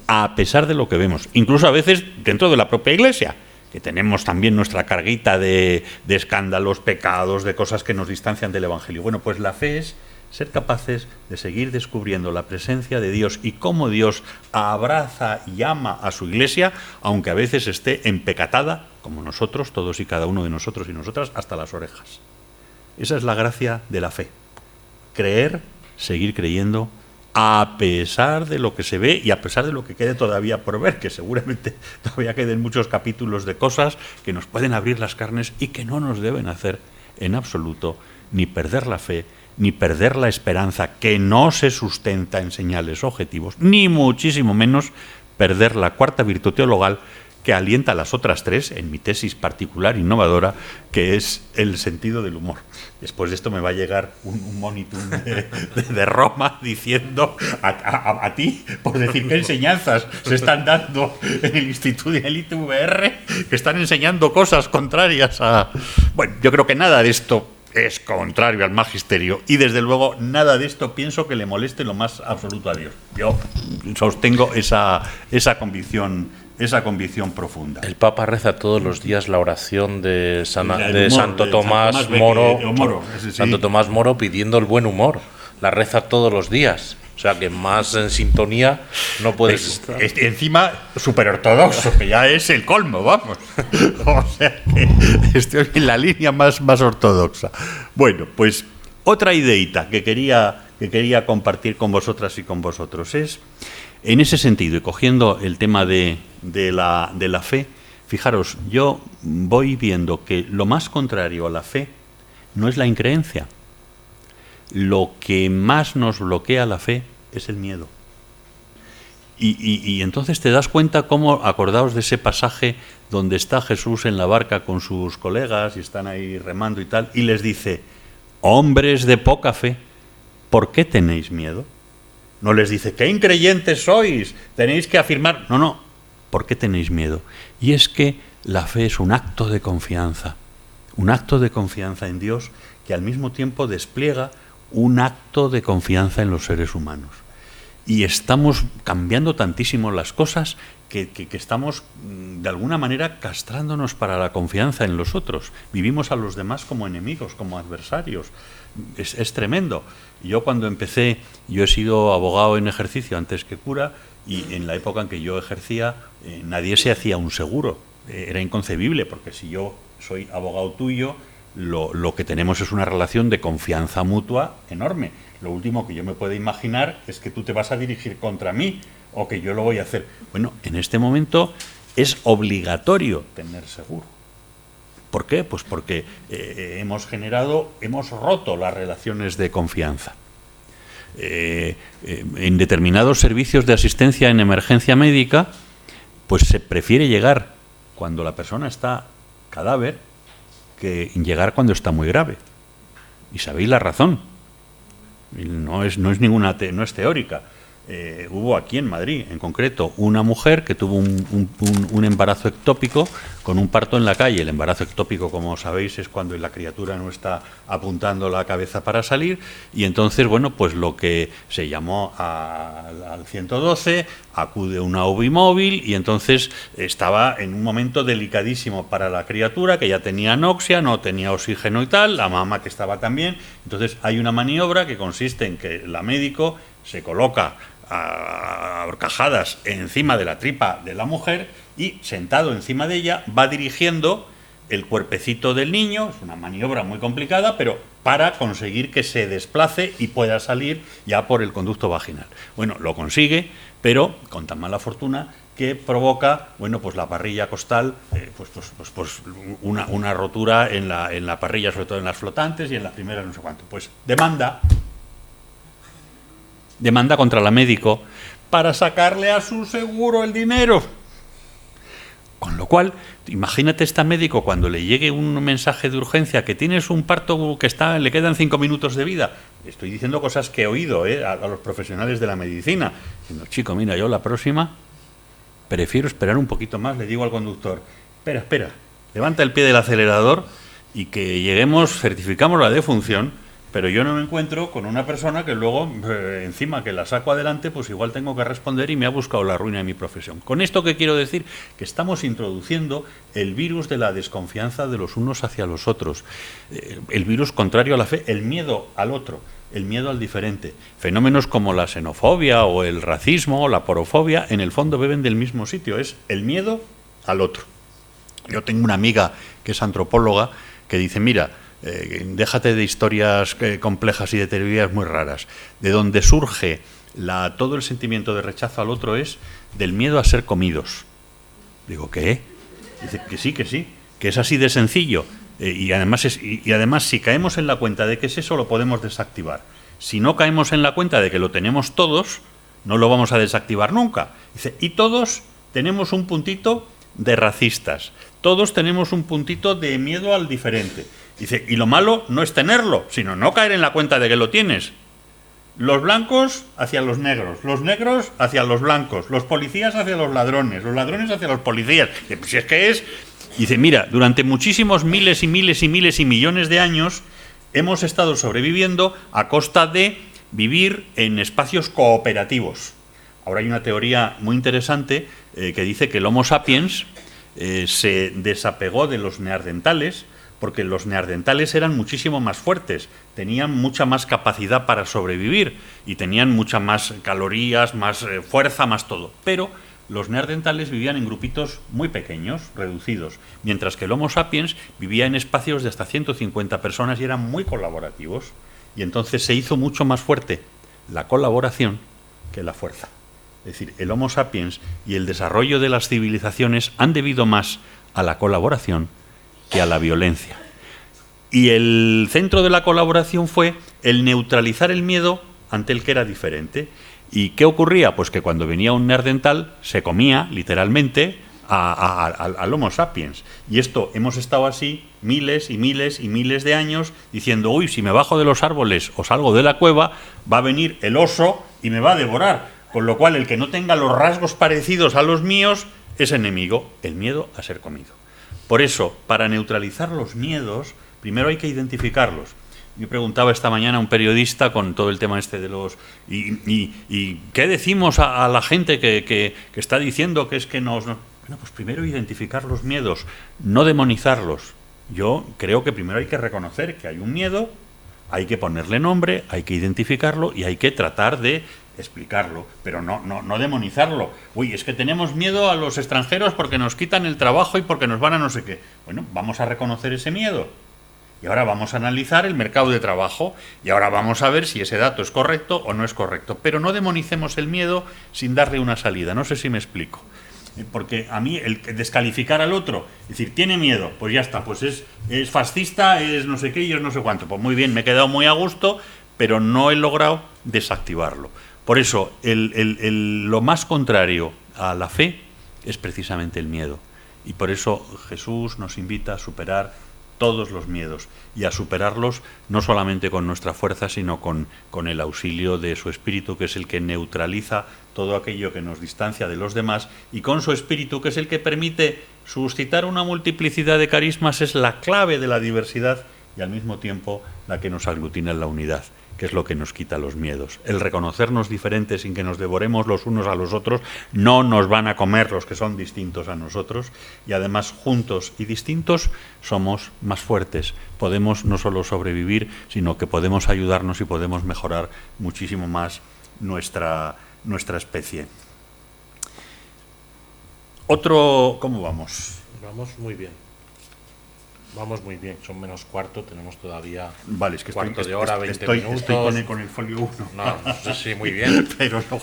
a pesar de lo que vemos. Incluso a veces dentro de la propia Iglesia, que tenemos también nuestra carguita de escándalos, pecados, de cosas que nos distancian del Evangelio. Bueno, pues la fe es ser capaces de seguir descubriendo la presencia de Dios y cómo Dios abraza y ama a su Iglesia, aunque a veces esté empecatada, como nosotros, todos y cada uno de nosotros y nosotras, hasta las orejas. Esa es la gracia de la fe. Creer, seguir creyendo, a pesar de lo que se ve y a pesar de lo que quede todavía por ver, que seguramente todavía queden muchos capítulos de cosas que nos pueden abrir las carnes y que no nos deben hacer en absoluto ni perder la fe, ni perder la esperanza, que no se sustenta en señales objetivos, ni muchísimo menos perder la cuarta virtud teologal que alienta a las otras tres, en mi tesis particular innovadora, que es el sentido del humor. Después de esto me va a llegar un monitum de Roma diciendo a ti, por decir qué enseñanzas se están dando en el Instituto de el ITVR, que están enseñando cosas contrarias a... Bueno, yo creo que nada de esto es contrario al magisterio y desde luego nada de esto pienso que le moleste lo más absoluto a Dios. Yo sostengo esa convicción profunda. El Papa reza todos los días la oración de Santo Tomás Moro, Santo Tomás Moro, pidiendo el buen humor. La reza todos los días. O sea que más en sintonía no puedes estar. Encima súper ortodoxo, que ya es el colmo, vamos. O sea que estoy en la línea más ortodoxa. Bueno, pues otra ideita que quería compartir con vosotras y con vosotros es, en ese sentido, y cogiendo el tema de la fe, fijaros, yo voy viendo que lo más contrario a la fe no es la increencia. Lo que más nos bloquea la fe es el miedo. Y entonces te das cuenta cómo, acordaos de ese pasaje donde está Jesús en la barca con sus colegas y están ahí remando y tal, y les dice, hombres de poca fe, ¿por qué tenéis miedo? No les dice, qué increyentes sois, tenéis que afirmar. No, ¿por qué tenéis miedo? Y es que la fe es un acto de confianza en Dios que al mismo tiempo despliega un acto de confianza en los seres humanos. Y estamos cambiando tantísimo las cosas que estamos de alguna manera castrándonos para la confianza en los otros. Vivimos a los demás como enemigos, como adversarios. Es tremendo. Yo cuando empecé, yo he sido abogado en ejercicio antes que cura, y en la época en que yo ejercía nadie se hacía un seguro. Era inconcebible, porque si yo soy abogado tuyo, lo que tenemos es una relación de confianza mutua enorme. Lo último que yo me puedo imaginar es que tú te vas a dirigir contra mí o que yo lo voy a hacer. Bueno, en este momento es obligatorio tener seguro. ¿Por qué? Pues porque hemos roto las relaciones de confianza. En determinados servicios de asistencia en emergencia médica, pues se prefiere llegar cuando la persona está cadáver que llegar cuando está muy grave. Y sabéis la razón. No es teórica. Hubo aquí en Madrid, en concreto, una mujer que tuvo un embarazo ectópico con un parto en la calle. El embarazo ectópico, como sabéis, es cuando la criatura no está apuntando la cabeza para salir, y entonces, bueno, pues lo que se llamó al 112, acude una UBI móvil, y entonces estaba en un momento delicadísimo para la criatura, que ya tenía anoxia, no tenía oxígeno y tal, la mamá que estaba también. Entonces hay una maniobra que consiste en que la médico se coloca a horcajadas encima de la tripa de la mujer y, sentado encima de ella, va dirigiendo el cuerpecito del niño. Es una maniobra muy complicada, pero para conseguir que se desplace y pueda salir ya por el conducto vaginal. Bueno, lo consigue, pero con tan mala fortuna que provoca, bueno, pues la parrilla costal, pues una rotura en la parrilla, sobre todo en las flotantes y en las primeras no sé cuánto. Pues demanda contra la médico para sacarle a su seguro el dinero. Con lo cual, imagínate esta médico cuando le llegue un mensaje de urgencia que tienes un parto que le quedan 5 minutos de vida. Estoy diciendo cosas que he oído a los profesionales de la medicina. Diciendo, chico, mira, yo la próxima prefiero esperar un poquito más, le digo al conductor, espera, levanta el pie del acelerador y que lleguemos, certificamos la defunción, pero yo no me encuentro con una persona que luego, encima que la saco adelante, pues igual tengo que responder y me ha buscado la ruina de mi profesión. Con esto, ¿qué quiero decir? Que estamos introduciendo el virus de la desconfianza de los unos hacia los otros, el virus contrario a la fe, el miedo al otro, el miedo al diferente. Fenómenos como la xenofobia o el racismo o la porofobia, en el fondo beben del mismo sitio, es el miedo al otro. Yo tengo una amiga que es antropóloga que dice, mira, déjate de historias complejas y de teorías muy raras. De donde surge todo el sentimiento de rechazo al otro es del miedo a ser comidos. Digo, ¿qué? Dice que sí, que es así de sencillo. Y además, si caemos en la cuenta de que es eso, lo podemos desactivar. Si no caemos en la cuenta de que lo tenemos todos, no lo vamos a desactivar nunca. Dice, y todos tenemos un puntito de racistas. Todos tenemos un puntito de miedo al diferente. Dice, y lo malo no es tenerlo, sino no caer en la cuenta de que lo tienes. Los blancos hacia los negros hacia los blancos, los policías hacia los ladrones hacia los policías. Dice, pues si es que es... Dice, mira, durante muchísimos miles y millones de años hemos estado sobreviviendo a costa de vivir en espacios cooperativos. Ahora hay una teoría muy interesante que dice que el Homo sapiens se desapegó de los neandertales porque los neandertales eran muchísimo más fuertes, tenían mucha más capacidad para sobrevivir y tenían mucha más calorías, más fuerza, más todo. Pero los neandertales vivían en grupitos muy pequeños, reducidos, mientras que el Homo sapiens vivía en espacios de hasta 150 personas y eran muy colaborativos. Y entonces se hizo mucho más fuerte la colaboración que la fuerza. Es decir, el Homo sapiens y el desarrollo de las civilizaciones han debido más a la colaboración que a la violencia. Y el centro de la colaboración fue el neutralizar el miedo ante el que era diferente. ¿Y qué ocurría? Pues que cuando venía un neandertal se comía, literalmente, al Homo sapiens. Y esto hemos estado así miles y miles de años diciendo, uy, si me bajo de los árboles o salgo de la cueva, va a venir el oso y me va a devorar. Con lo cual, el que no tenga los rasgos parecidos a los míos es enemigo, el miedo a ser comido. Por eso, para neutralizar los miedos, primero hay que identificarlos. Yo preguntaba esta mañana a un periodista con todo el tema este de los... ¿Y qué decimos a la gente que está diciendo que es que nos... Bueno, pues primero identificar los miedos, no demonizarlos. Yo creo que primero hay que reconocer que hay un miedo, hay que ponerle nombre, hay que identificarlo y hay que tratar de explicarlo, pero no demonizarlo. Uy, es que tenemos miedo a los extranjeros porque nos quitan el trabajo y porque nos van a no sé qué. Bueno, vamos a reconocer ese miedo. Y ahora vamos a analizar el mercado de trabajo y ahora vamos a ver si ese dato es correcto o no es correcto. Pero no demonicemos el miedo sin darle una salida. No sé si me explico. Porque a mí el descalificar al otro, es decir, tiene miedo, pues ya está, pues es fascista, es no sé qué y es no sé cuánto. Pues muy bien, me he quedado muy a gusto, pero no he logrado desactivarlo. Por eso, lo más contrario a la fe es precisamente el miedo. Y por eso Jesús nos invita a superar todos los miedos y a superarlos no solamente con nuestra fuerza, sino con el auxilio de su Espíritu, que es el que neutraliza todo aquello que nos distancia de los demás, y con su Espíritu, que es el que permite suscitar una multiplicidad de carismas, es la clave de la diversidad y al mismo tiempo la que nos aglutina en la unidad, que es lo que nos quita los miedos. El reconocernos diferentes sin que nos devoremos los unos a los otros, no nos van a comer los que son distintos a nosotros, y además juntos y distintos somos más fuertes. Podemos no solo sobrevivir, sino que podemos ayudarnos y podemos mejorar muchísimo más nuestra especie. ¿Cómo vamos? Vamos muy bien. Vamos muy bien, son menos cuarto, tenemos todavía vale, es que cuarto de hora, 20 minutos. Estoy con el folio 1. No, sí, muy bien. Pero no,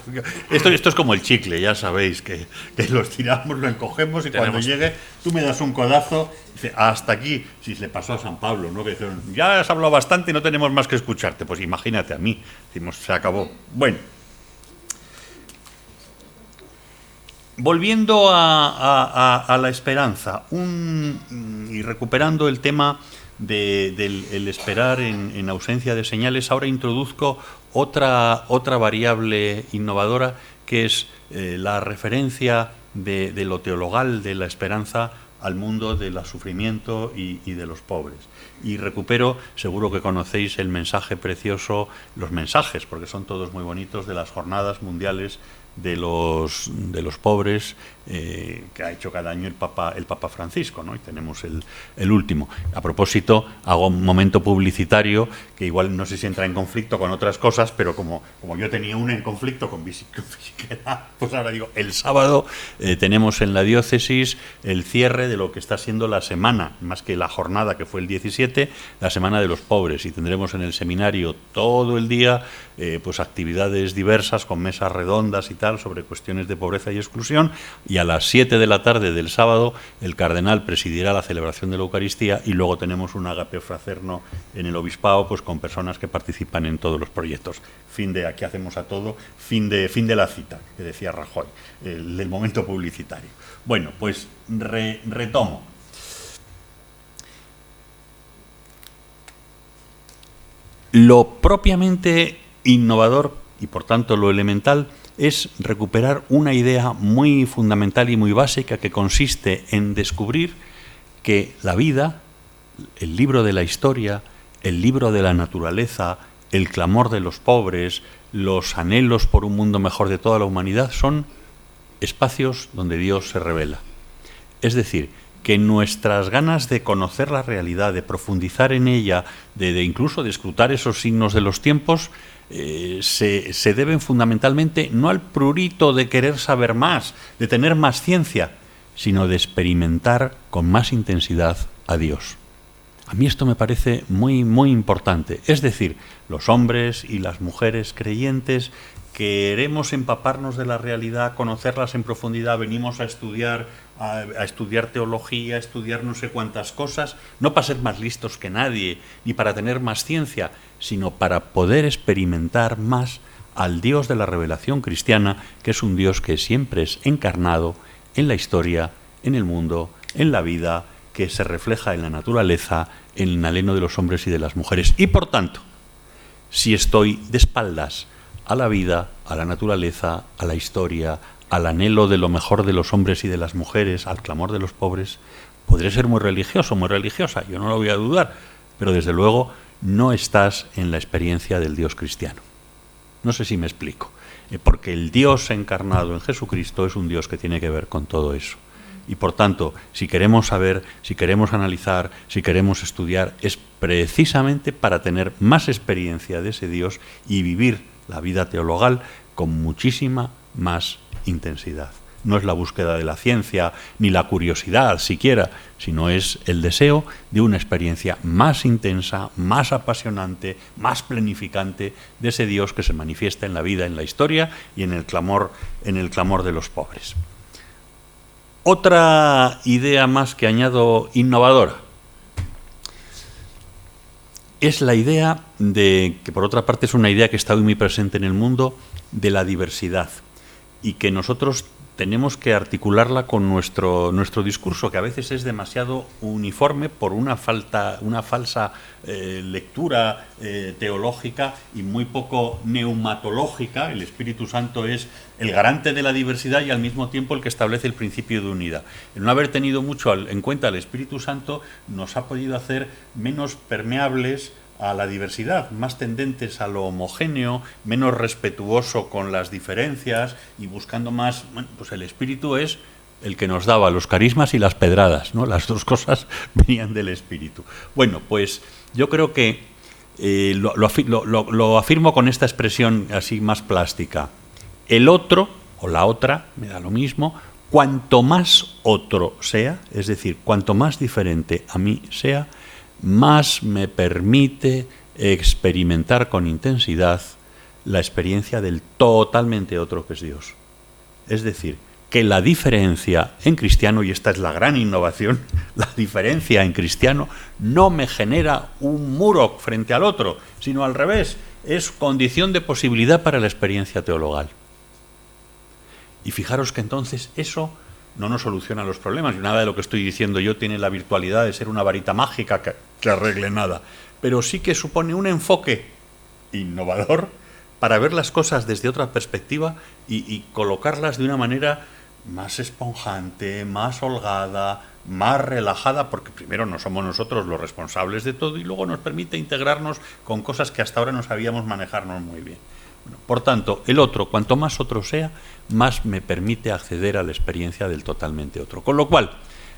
esto es como el chicle, ya sabéis, que los tiramos, lo encogemos y cuando llegue tú me das un codazo y dices, hasta aquí. Si le pasó a San Pablo, ¿no? Que dijeron, ya has hablado bastante y no tenemos más que escucharte. Pues imagínate a mí, decimos, se acabó. Bueno. Volviendo a la esperanza y recuperando el tema del esperar en ausencia de señales, ahora introduzco otra variable innovadora que es la referencia de lo teologal de la esperanza al mundo del sufrimiento y de los pobres. Y recupero, seguro que conocéis el mensaje precioso, los mensajes, porque son todos muy bonitos, de las jornadas mundiales de los pobres que ha hecho cada año el Papa Francisco, ¿no? Y tenemos el último. A propósito, hago un momento publicitario que igual no sé si entra en conflicto con otras cosas, pero como yo tenía una en conflicto con Visiquera, pues ahora digo, el sábado tenemos en la diócesis el cierre de lo que está siendo la semana, más que la jornada que fue el 17, la semana de los pobres, y tendremos en el seminario todo el día pues actividades diversas con mesas redondas y tal sobre cuestiones de pobreza y exclusión, y a las 7 de la tarde del sábado el cardenal presidirá la celebración de la Eucaristía y luego tenemos un agapeo fraterno en el obispado pues con personas que participan en todos los proyectos. Fin de aquí hacemos a todo, fin de la cita, que decía Rajoy, del momento publicitario. Bueno, pues retomo. Lo propiamente innovador y por tanto lo elemental es recuperar una idea muy fundamental y muy básica que consiste en descubrir que la vida, el libro de la historia, el libro de la naturaleza, el clamor de los pobres, los anhelos por un mundo mejor de toda la humanidad son espacios donde Dios se revela. Es decir, que nuestras ganas de conocer la realidad, de profundizar en ella, de incluso de escrutar esos signos de los tiempos, se deben fundamentalmente no al prurito de querer saber más, de tener más ciencia, sino de experimentar con más intensidad a Dios. A mí esto me parece muy, muy importante. Es decir, los hombres y las mujeres creyentes queremos empaparnos de la realidad, conocerlas en profundidad, venimos a estudiar teología, a estudiar no sé cuántas cosas, no para ser más listos que nadie, ni para tener más ciencia, sino para poder experimentar más al Dios de la revelación cristiana, que es un Dios que siempre es encarnado en la historia, en el mundo, en la vida, que se refleja en la naturaleza, en el anhelo de los hombres y de las mujeres. Y por tanto, si estoy de espaldas a la vida, a la naturaleza, a la historia, al anhelo de lo mejor de los hombres y de las mujeres, al clamor de los pobres, podré ser muy religioso, muy religiosa, yo no lo voy a dudar, pero desde luego no estás en la experiencia del Dios cristiano. No sé si me explico, porque el Dios encarnado en Jesucristo es un Dios que tiene que ver con todo eso. Y por tanto, si queremos saber, si queremos analizar, si queremos estudiar, es precisamente para tener más experiencia de ese Dios y vivir la vida teologal con muchísima más intensidad. No es la búsqueda de la ciencia, ni la curiosidad siquiera, sino es el deseo de una experiencia más intensa, más apasionante, más planificante de ese Dios que se manifiesta en la vida, en la historia y en el clamor de los pobres. Otra idea más que añado innovadora es la idea de, que por otra parte es una idea que está hoy muy presente en el mundo, de la diversidad, y que nosotros tenemos que articularla con nuestro discurso, que a veces es demasiado uniforme por una falsa lectura teológica y muy poco neumatológica. El Espíritu Santo es el garante de la diversidad y al mismo tiempo el que establece el principio de unidad. El no haber tenido mucho en cuenta el Espíritu Santo nos ha podido hacer menos permeables a la diversidad, más tendentes a lo homogéneo, menos respetuoso con las diferencias y buscando más, bueno, pues el Espíritu es el que nos daba los carismas y las pedradas, ¿no? Las dos cosas venían del Espíritu. Bueno, pues yo creo que lo afirmo con esta expresión así más plástica. El otro, o la otra, me da lo mismo, cuanto más otro sea, es decir, cuanto más diferente a mí sea, más me permite experimentar con intensidad la experiencia del totalmente otro que es Dios. Es decir, que la diferencia en cristiano, y esta es la gran innovación, la diferencia en cristiano no me genera un muro frente al otro, sino al revés, es condición de posibilidad para la experiencia teologal. Y fijaros que entonces eso no nos soluciona los problemas, y nada de lo que estoy diciendo yo tiene la virtualidad de ser una varita mágica que arregle nada, pero sí que supone un enfoque innovador para ver las cosas desde otra perspectiva y colocarlas de una manera más esponjante, más holgada, más relajada, porque primero no somos nosotros los responsables de todo y luego nos permite integrarnos con cosas que hasta ahora no sabíamos manejarnos muy bien. Bueno, por tanto, el otro, cuanto más otro sea, más me permite acceder a la experiencia del totalmente otro. Con lo cual,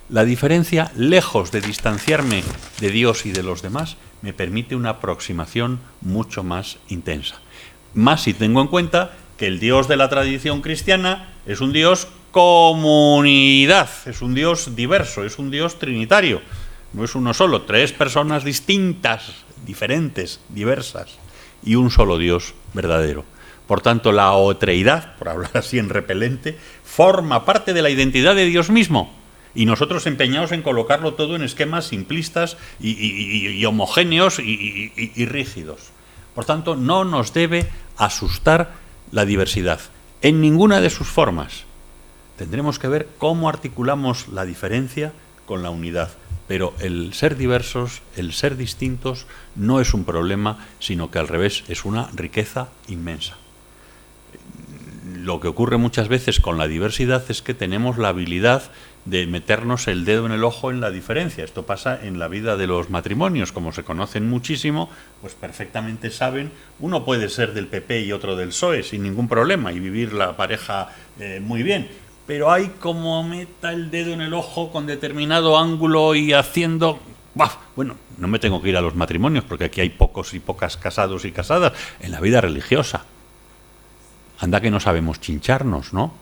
la diferencia, lejos de distanciarme de Dios y de los demás, me permite una aproximación mucho más intensa. Más si tengo en cuenta que el Dios de la tradición cristiana es un Dios comunidad, es un Dios diverso, es un Dios trinitario. No es uno solo, 3 personas distintas, diferentes, diversas, y un solo Dios verdadero. Por tanto, la otreidad, por hablar así en repelente, forma parte de la identidad de Dios mismo. Y nosotros empeñados en colocarlo todo en esquemas simplistas y homogéneos y rígidos. Por tanto, no nos debe asustar la diversidad, en ninguna de sus formas. Tendremos que ver cómo articulamos la diferencia con la unidad. Pero el ser diversos, el ser distintos, no es un problema, sino que al revés, es una riqueza inmensa. Lo que ocurre muchas veces con la diversidad es que tenemos la habilidad de meternos el dedo en el ojo en la diferencia. Esto pasa en la vida de los matrimonios, como se conocen muchísimo, pues perfectamente saben, uno puede ser del PP y otro del PSOE sin ningún problema y vivir la pareja muy bien, pero hay como meta el dedo en el ojo con determinado ángulo y haciendo... Bueno, no me tengo que ir a los matrimonios porque aquí hay pocos y pocas casados y casadas, en la vida religiosa. Anda que no sabemos chincharnos, ¿no?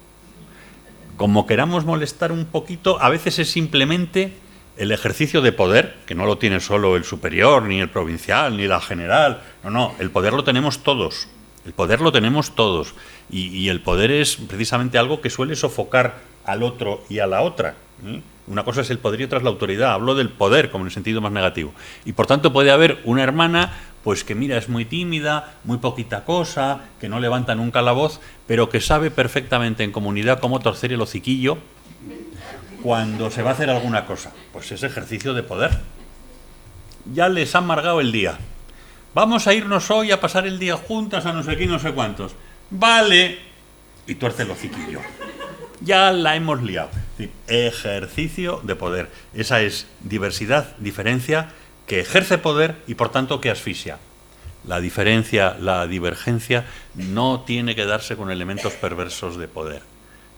Como queramos molestar un poquito, a veces es simplemente el ejercicio de poder, que no lo tiene solo el superior, ni el provincial, ni la general. No, el poder lo tenemos todos. El poder lo tenemos todos. Y el poder es precisamente algo que suele sofocar al otro y a la otra. Una cosa es el poder y otra es la autoridad. Hablo del poder como en el sentido más negativo. Y por tanto puede haber una hermana pues que mira, es muy tímida, muy poquita cosa, que no levanta nunca la voz, pero que sabe perfectamente en comunidad cómo torcer el hociquillo cuando se va a hacer alguna cosa. Pues es ejercicio de poder. Ya les ha amargado el día. Vamos a irnos hoy a pasar el día juntas a no sé qué y no sé cuántos. Vale. Y tuerce el hociquillo. Ya la hemos liado. Ejercicio de poder. Esa es diversidad, diferencia, que ejerce poder y por tanto que asfixia. La diferencia, la divergencia no tiene que darse con elementos perversos de poder.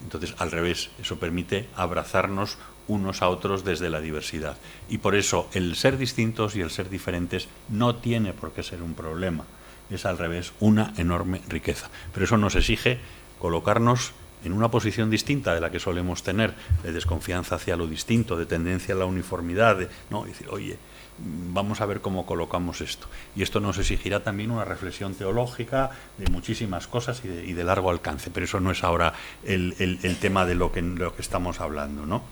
Entonces, al revés, eso permite abrazarnos unos a otros desde la diversidad. Y por eso el ser distintos y el ser diferentes no tiene por qué ser un problema. Es al revés, una enorme riqueza. Pero eso nos exige colocarnos en una posición distinta de la que solemos tener, de desconfianza hacia lo distinto, de tendencia a la uniformidad, no, decir, oye, vamos a ver cómo colocamos esto. Y esto nos exigirá también una reflexión teológica de muchísimas cosas y de largo alcance, pero eso no es ahora el tema de lo que estamos hablando, ¿no?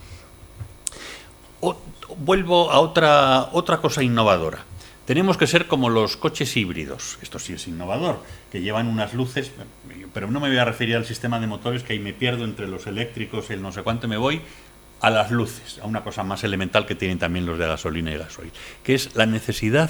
Vuelvo a otra cosa innovadora. Tenemos que ser como los coches híbridos, esto sí es innovador, que llevan unas luces, pero no me voy a referir al sistema de motores, que ahí me pierdo entre los eléctricos, el no sé cuánto, me voy a las luces, a una cosa más elemental que tienen también los de gasolina y gasoil, que es la necesidad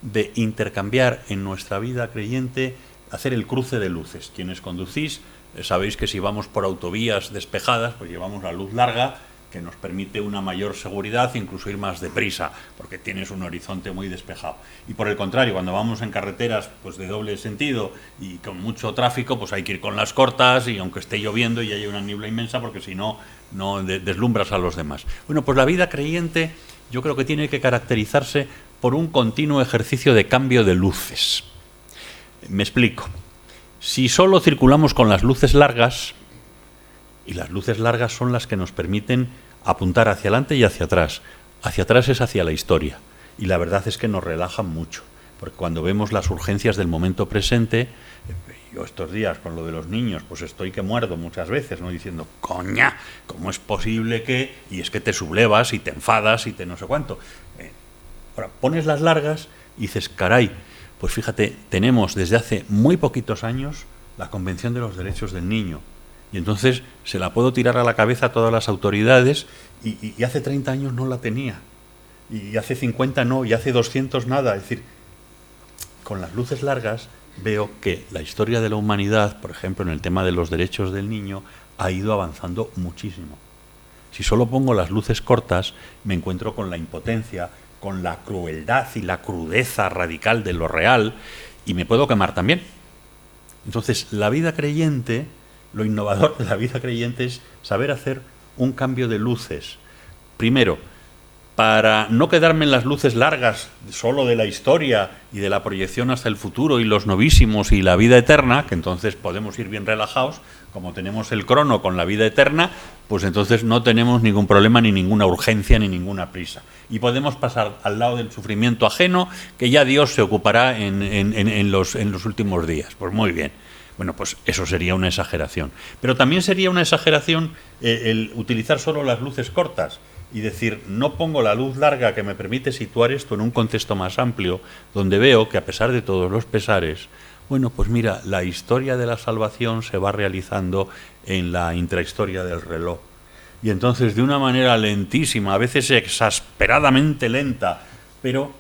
de intercambiar en nuestra vida creyente, hacer el cruce de luces. Quienes conducís, sabéis que si vamos por autovías despejadas, pues llevamos la luz larga, que nos permite una mayor seguridad, incluso ir más deprisa, porque tienes un horizonte muy despejado. Y por el contrario, cuando vamos en carreteras pues de doble sentido y con mucho tráfico, pues hay que ir con las cortas y aunque esté lloviendo y haya una niebla inmensa, porque si no, no deslumbras a los demás. Bueno, pues la vida creyente yo creo que tiene que caracterizarse por un continuo ejercicio de cambio de luces. Me explico. Si solo circulamos con las luces largas, Y las luces largas son las que nos permiten apuntar hacia adelante y hacia atrás. Hacia atrás es hacia la historia. Y la verdad es que nos relajan mucho. Porque cuando vemos las urgencias del momento presente, yo estos días con lo de los niños, pues estoy que muerdo muchas veces, ¿no? Diciendo, coña, ¿cómo es posible que...? Y es que te sublevas y te enfadas y te no sé cuánto. Ahora, pones las largas y dices, caray, pues fíjate, tenemos desde hace muy poquitos años la Convención de los Derechos del Niño. Y entonces se la puedo tirar a la cabeza a todas las autoridades y hace 30 años no la tenía. Y hace 50 no, y hace 200 nada. Es decir, con las luces largas veo que la historia de la humanidad, por ejemplo, en el tema de los derechos del niño, ha ido avanzando muchísimo. Si solo pongo las luces cortas, me encuentro con la impotencia, con la crueldad y la crudeza radical de lo real, y me puedo quemar también. Entonces, la vida creyente, lo innovador de la vida creyente es saber hacer un cambio de luces. Primero, para no quedarme en las luces largas solo de la historia y de la proyección hasta el futuro y los novísimos y la vida eterna, que entonces podemos ir bien relajados, como tenemos el crono con la vida eterna, pues entonces no tenemos ningún problema, ni ninguna urgencia, ni ninguna prisa. Y podemos pasar al lado del sufrimiento ajeno, que ya Dios se ocupará en los últimos días. Pues muy bien. Bueno, pues eso sería una exageración. Pero también sería una exageración el utilizar solo las luces cortas y decir, no pongo la luz larga que me permite situar esto en un contexto más amplio, donde veo que a pesar de todos los pesares, bueno, pues mira, la historia de la salvación se va realizando en la intrahistoria del reloj. Y entonces, de una manera lentísima, a veces exasperadamente lenta, pero,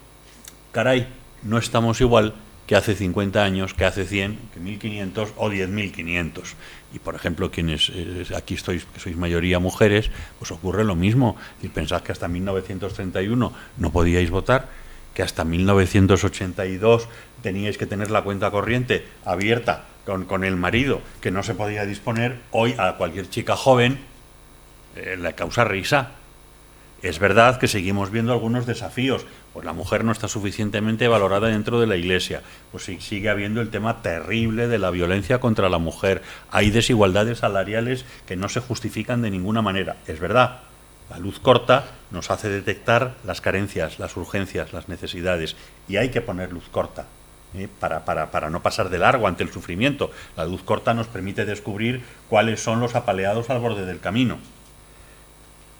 caray, no estamos igual que hace 50 años, que hace 100, que 1500 o 10.500. Y, por ejemplo, quienes aquí que sois mayoría mujeres, pues ocurre lo mismo. Y pensad que hasta 1931 no podíais votar, que hasta 1982 teníais que tener la cuenta corriente abierta con el marido, que no se podía disponer. Hoy a cualquier chica joven le causa risa. Es verdad que seguimos viendo algunos desafíos. Pues la mujer no está suficientemente valorada dentro de la Iglesia. Pues sigue habiendo el tema terrible de la violencia contra la mujer. Hay desigualdades salariales que no se justifican de ninguna manera. Es verdad, la luz corta nos hace detectar las carencias, las urgencias, las necesidades. Y hay que poner luz corta para no pasar de largo ante el sufrimiento. La luz corta nos permite descubrir cuáles son los apaleados al borde del camino.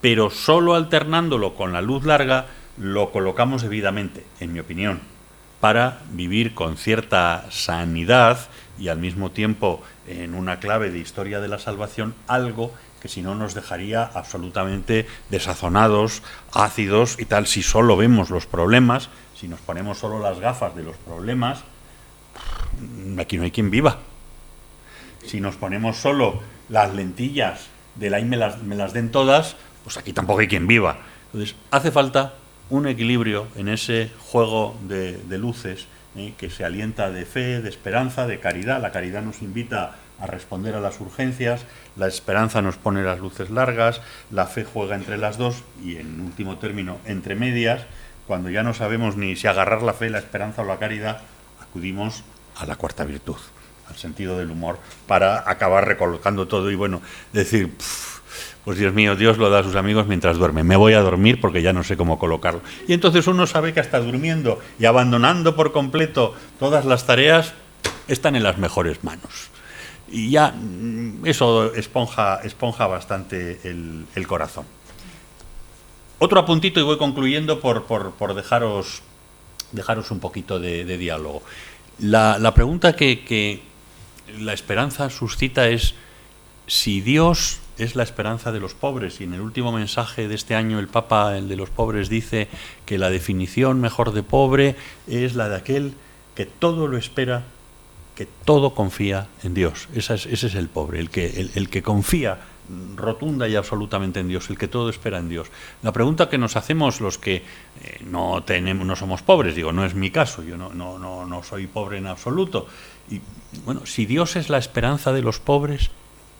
Pero solo alternándolo con la luz larga lo colocamos debidamente, en mi opinión, para vivir con cierta sanidad y al mismo tiempo en una clave de historia de la salvación, algo que si no nos dejaría absolutamente desazonados, ácidos y tal. Si solo vemos los problemas, si nos ponemos solo las gafas de los problemas, aquí no hay quien viva. Si nos ponemos solo las lentillas del ahí me las den todas, pues aquí tampoco hay quien viva. Entonces, hace falta un equilibrio en ese juego de luces que se alienta de fe, de esperanza, de caridad. La caridad nos invita a responder a las urgencias, la esperanza nos pone las luces largas, la fe juega entre las dos y, en último término, entre medias, cuando ya no sabemos ni si agarrar la fe, la esperanza o la caridad, acudimos a la cuarta virtud, al sentido del humor, para acabar recolocando todo y, bueno, decir... Pues Dios mío, Dios lo da a sus amigos mientras duerme. Me voy a dormir porque ya no sé cómo colocarlo. Y entonces uno sabe que hasta durmiendo y abandonando por completo todas las tareas, están en las mejores manos. Y ya eso esponja bastante el corazón. Otro apuntito y voy concluyendo por dejaros un poquito de diálogo. La pregunta que la esperanza suscita es si Dios es la esperanza de los pobres, y en el último mensaje de este año el Papa, el de los pobres, dice que la definición mejor de pobre es la de aquel que todo lo espera, que todo confía en Dios. Ese es el pobre, el que confía rotunda y absolutamente en Dios, el que todo espera en Dios. La pregunta que nos hacemos los que no somos pobres, digo, no es mi caso, yo no soy pobre en absoluto, y bueno, si Dios es la esperanza de los pobres,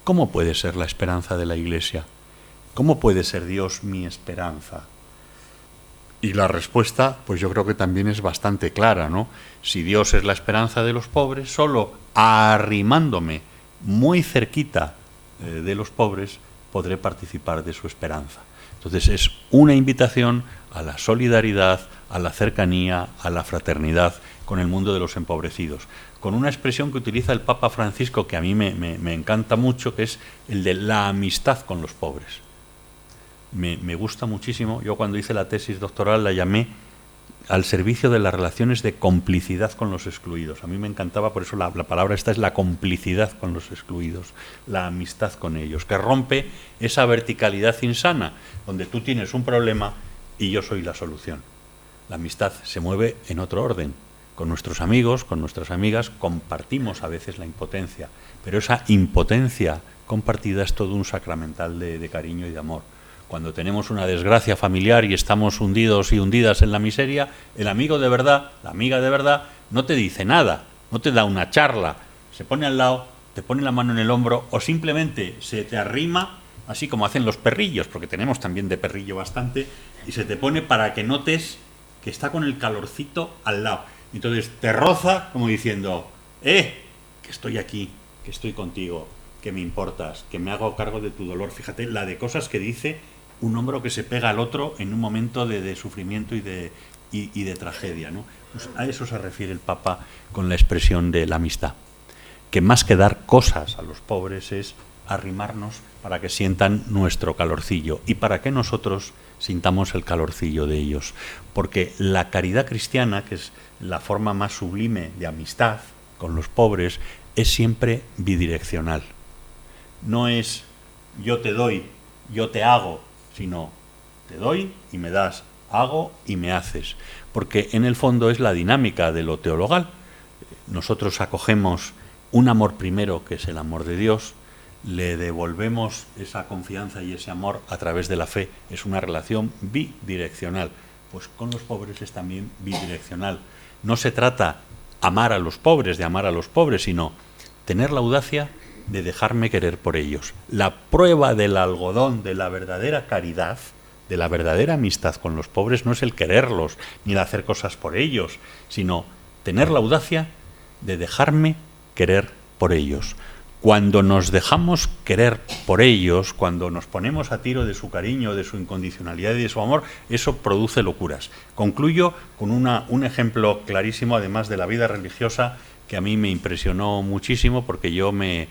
¿cómo puede ser la esperanza de la Iglesia? ¿Cómo puede ser Dios mi esperanza? Y la respuesta, pues yo creo que también es bastante clara, ¿no? Si Dios es la esperanza de los pobres, solo arrimándome muy cerquita de los pobres, podré participar de su esperanza. Entonces es una invitación a la solidaridad, a la cercanía, a la fraternidad con el mundo de los empobrecidos, con una expresión que utiliza el Papa Francisco que a mí me encanta mucho, que es el de la amistad con los pobres. Me gusta muchísimo. Yo cuando hice la tesis doctoral la llamé al servicio de las relaciones de complicidad con los excluidos. A mí me encantaba, por eso la palabra esta es la complicidad con los excluidos, la amistad con ellos, que rompe esa verticalidad insana, donde tú tienes un problema y yo soy la solución. La amistad se mueve en otro orden. Con nuestros amigos, con nuestras amigas, compartimos a veces la impotencia, pero esa impotencia compartida es todo un sacramental de cariño y de amor. Cuando tenemos una desgracia familiar y estamos hundidos y hundidas en la miseria, el amigo de verdad, la amiga de verdad, no te dice nada, no te da una charla, se pone al lado, te pone la mano en el hombro o simplemente se te arrima, así como hacen los perrillos, porque tenemos también de perrillo bastante, y se te pone para que notes que está con el calorcito al lado. Entonces te roza como diciendo, que estoy aquí, que estoy contigo, que me importas, que me hago cargo de tu dolor. Fíjate la de cosas que dice un hombro que se pega al otro en un momento de sufrimiento y de tragedia, ¿no? Pues a eso se refiere el Papa con la expresión de la amistad, que más que dar cosas a los pobres es arrimarnos para que sientan nuestro calorcillo y para que nosotros sintamos el calorcillo de ellos. Porque la caridad cristiana, que es la forma más sublime de amistad con los pobres, es siempre bidireccional. No es yo te doy, yo te hago, sino te doy y me das, hago y me haces. Porque en el fondo es la dinámica de lo teologal. Nosotros acogemos un amor primero, que es el amor de Dios, le devolvemos esa confianza y ese amor a través de la fe. Es una relación bidireccional. Pues con los pobres es también bidireccional. No se trata amar a los pobres, de amar a los pobres, sino tener la audacia de dejarme querer por ellos. La prueba del algodón de la verdadera caridad, de la verdadera amistad con los pobres, no es el quererlos, ni el hacer cosas por ellos, sino tener la audacia de dejarme querer por ellos. Cuando nos dejamos querer por ellos, cuando nos ponemos a tiro de su cariño, de su incondicionalidad y de su amor, eso produce locuras. Concluyo con un ejemplo clarísimo, además de la vida religiosa, que a mí me impresionó muchísimo, porque yo me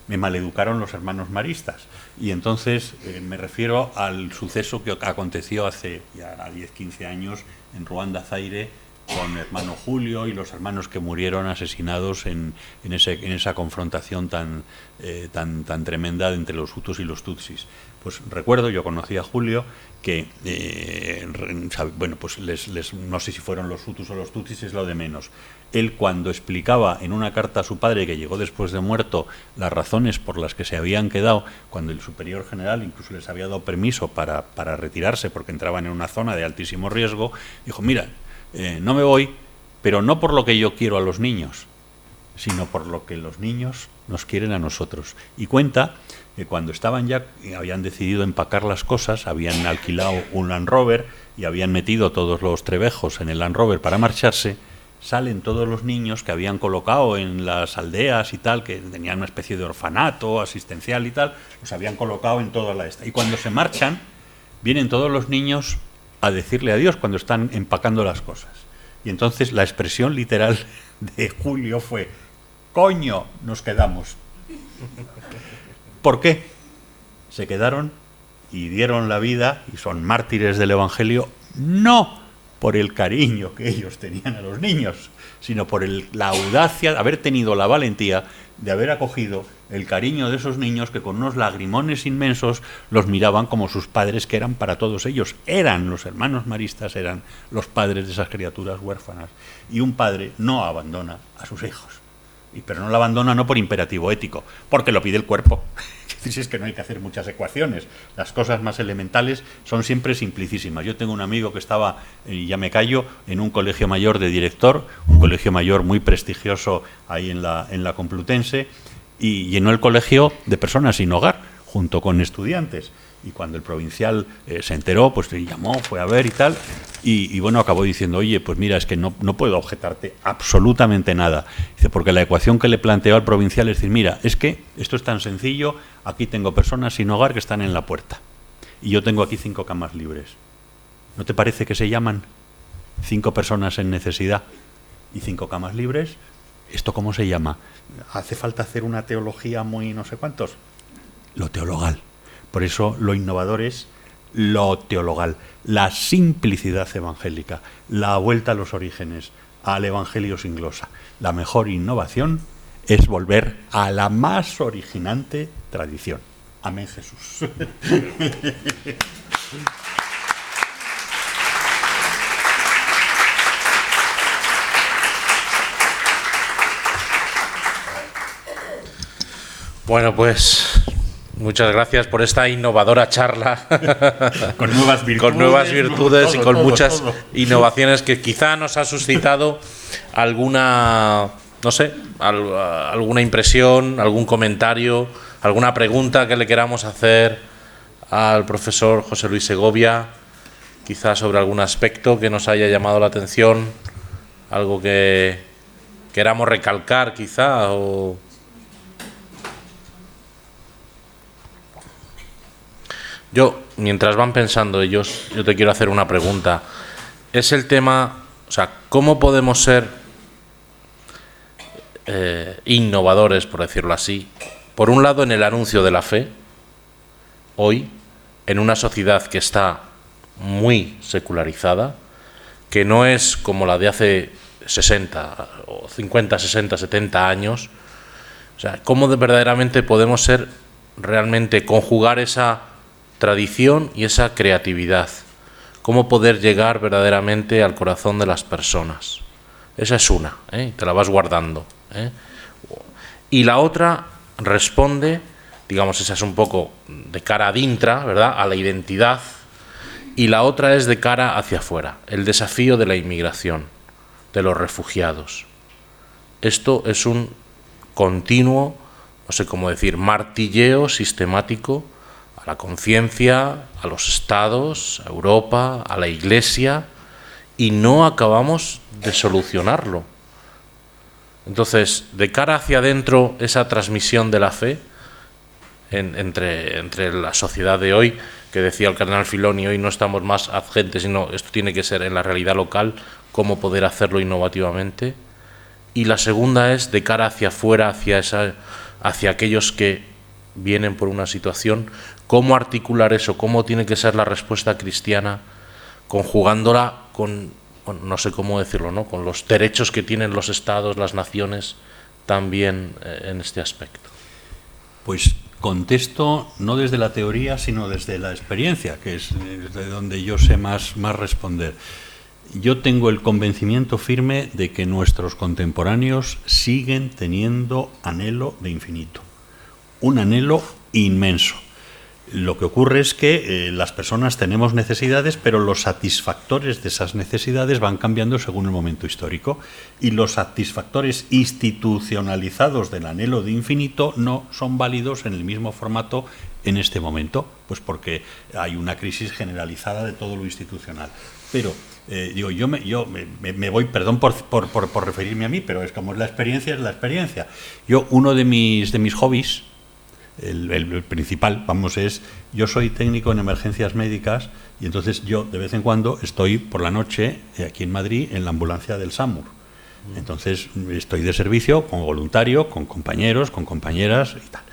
maleducaron los hermanos maristas. Y entonces me refiero al suceso que aconteció hace ya 10-15 años en Ruanda, Zaire, con el hermano Julio y los hermanos que murieron asesinados en esa confrontación tan tremenda entre los hutus y los tutsis. Pues recuerdo, yo conocí a Julio, que, pues no sé si fueron los hutus o los tutsis, es lo de menos. Él, cuando explicaba en una carta a su padre, que llegó después de muerto, las razones por las que se habían quedado, cuando el superior general incluso les había dado permiso para retirarse porque entraban en una zona de altísimo riesgo, dijo, mira, no me voy, pero no por lo que yo quiero a los niños, sino por lo que los niños nos quieren a nosotros. Y cuenta que cuando estaban ya, habían decidido empacar las cosas, habían alquilado un Land Rover y habían metido todos los trebejos en el Land Rover para marcharse, salen todos los niños que habían colocado en las aldeas y tal, que tenían una especie de orfanato asistencial y tal, los habían colocado en toda la esta. Y cuando se marchan, vienen todos los niños a decirle adiós cuando están empacando las cosas. Y entonces la expresión literal de Julio fue, coño, nos quedamos. ¿Por qué? Se quedaron y dieron la vida y son mártires del Evangelio, no por el cariño que ellos tenían a los niños, sino por la audacia de haber tenido la valentía de haber acogido el cariño de esos niños que con unos lagrimones inmensos los miraban como sus padres, que eran para todos ellos. Eran los hermanos maristas, eran los padres de esas criaturas huérfanas. Y un padre no abandona a sus hijos. Pero no lo abandona no por imperativo ético, porque lo pide el cuerpo. Es que no hay que hacer muchas ecuaciones. Las cosas más elementales son siempre simplicísimas. Yo tengo un amigo que estaba, y ya me callo, en un colegio mayor de director, un colegio mayor muy prestigioso ahí en la Complutense, y llenó el colegio de personas sin hogar, junto con estudiantes. Y cuando el provincial se enteró, pues le llamó, fue a ver y tal. Y bueno, acabó diciendo, oye, pues mira, es que no puedo objetarte absolutamente nada. Dice, porque la ecuación que le planteó al provincial es decir, mira, es que esto es tan sencillo, aquí tengo personas sin hogar que están en la puerta y yo tengo aquí 5 camas libres. ¿No te parece que se llaman 5 personas en necesidad y 5 camas libres? ¿Esto cómo se llama? ¿Hace falta hacer una teología muy no sé cuántos? Lo teologal. Por eso lo innovador es lo teologal, la simplicidad evangélica, la vuelta a los orígenes, al evangelio sin glosa. La mejor innovación es volver a la más originante tradición. Amén, Jesús. Bueno, pues muchas gracias por esta innovadora charla. Con nuevas virtudes, y con muchas todo. innovaciones que quizá nos ha suscitado alguna, no sé, alguna impresión, algún comentario, alguna pregunta que le queramos hacer al profesor José Luis Segovia, quizá sobre algún aspecto que nos haya llamado la atención, algo que queramos recalcar quizá o... Yo, mientras van pensando ellos, yo te quiero hacer una pregunta. Es el tema, o sea, ¿cómo podemos ser innovadores, por decirlo así? Por un lado, en el anuncio de la fe, hoy, en una sociedad que está muy secularizada, que no es como la de hace 60 o 50, 60, 70 años. O sea, ¿cómo verdaderamente podemos ser, realmente conjugar esa tradición y esa creatividad? ¿Cómo poder llegar verdaderamente al corazón de las personas? Esa es una, te la vas guardando. Y la otra responde, digamos, esa es un poco de cara adintra, ¿verdad?, a la identidad, y la otra es de cara hacia afuera, el desafío de la inmigración, de los refugiados. Esto es un continuo, no sé cómo decir, martilleo sistemático a la conciencia, a los estados, a Europa, a la Iglesia, y no acabamos de solucionarlo. Entonces, de cara hacia adentro, esa transmisión de la fe entre la sociedad de hoy, que decía el cardenal Filoni, hoy no estamos más ad gente, sino esto tiene que ser en la realidad local, cómo poder hacerlo innovativamente. Y la segunda es de cara hacia afuera, hacia aquellos que vienen por una situación, cómo articular eso, cómo tiene que ser la respuesta cristiana, conjugándola con, bueno, no sé cómo decirlo, ¿no?, con los derechos que tienen los estados, las naciones, también en este aspecto. Pues contesto no desde la teoría, sino desde la experiencia, que es de donde yo sé más responder. Yo tengo el convencimiento firme de que nuestros contemporáneos siguen teniendo anhelo de infinito, un anhelo inmenso. Lo que ocurre es que las personas tenemos necesidades, pero los satisfactores de esas necesidades van cambiando según el momento histórico, y los satisfactores institucionalizados del anhelo de infinito no son válidos en el mismo formato en este momento, pues porque hay una crisis generalizada de todo lo institucional. Pero digo, yo me voy, perdón por referirme a mí, pero es como es la experiencia. Yo, uno de mis hobbies, el principal, vamos, es, yo soy técnico en emergencias médicas, y entonces yo de vez en cuando estoy por la noche aquí en Madrid en la ambulancia del SAMUR. Entonces estoy de servicio como voluntario, con compañeros, con compañeras y tal.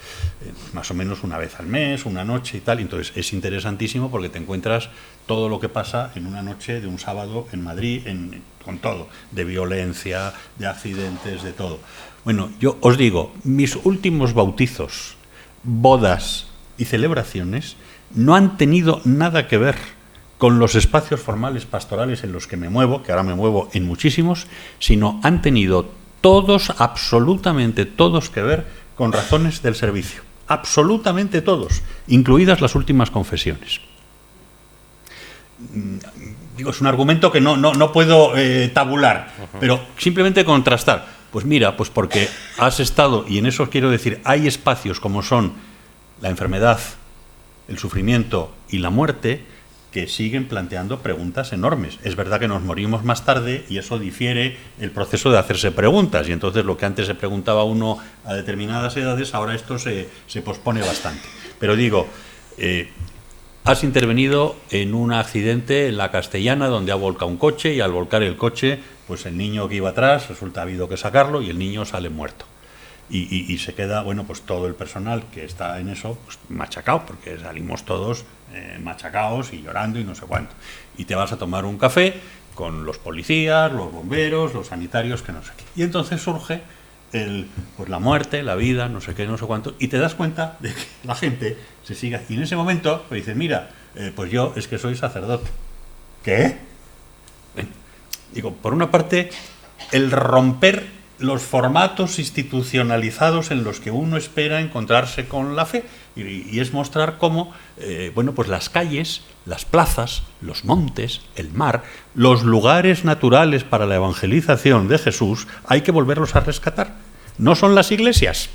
Más o menos una vez al mes, una noche y tal. Entonces es interesantísimo porque te encuentras todo lo que pasa en una noche de un sábado en Madrid, con todo, de violencia, de accidentes, de todo. Bueno, yo os digo, mis últimos bautizos, bodas y celebraciones no han tenido nada que ver con los espacios formales pastorales en los que me muevo, que ahora me muevo en muchísimos, sino han tenido todos, absolutamente todos, que ver con razones del servicio. Absolutamente todos, incluidas las últimas confesiones. Digo, es un argumento que no puedo tabular, pero simplemente contrastar. Pues mira, pues porque has estado, y en eso quiero decir, hay espacios como son la enfermedad, el sufrimiento y la muerte, que siguen planteando preguntas enormes. Es verdad que nos morimos más tarde y eso difiere el proceso de hacerse preguntas, y entonces lo que antes se preguntaba uno a determinadas edades, ahora esto se pospone bastante. Pero digo, has intervenido en un accidente en la Castellana donde ha volcado un coche, y al volcar el coche, pues el niño que iba atrás resulta ha habido que sacarlo y el niño sale muerto. Y se queda, bueno, pues todo el personal que está en eso, pues machacado, porque salimos todos machacados y llorando y no sé cuánto. Y te vas a tomar un café con los policías, los bomberos, los sanitarios, que no sé qué. Y entonces surge pues la muerte, la vida, no sé qué, no sé cuánto, y te das cuenta de que la gente se sigue. Y en ese momento pues dices, mira, pues yo es que soy sacerdote. ¿Qué? Digo, por una parte, el romper los formatos institucionalizados en los que uno espera encontrarse con la fe, y es mostrar cómo bueno, pues las calles, las plazas, los montes, el mar, los lugares naturales para la evangelización de Jesús, hay que volverlos a rescatar. No son las iglesias,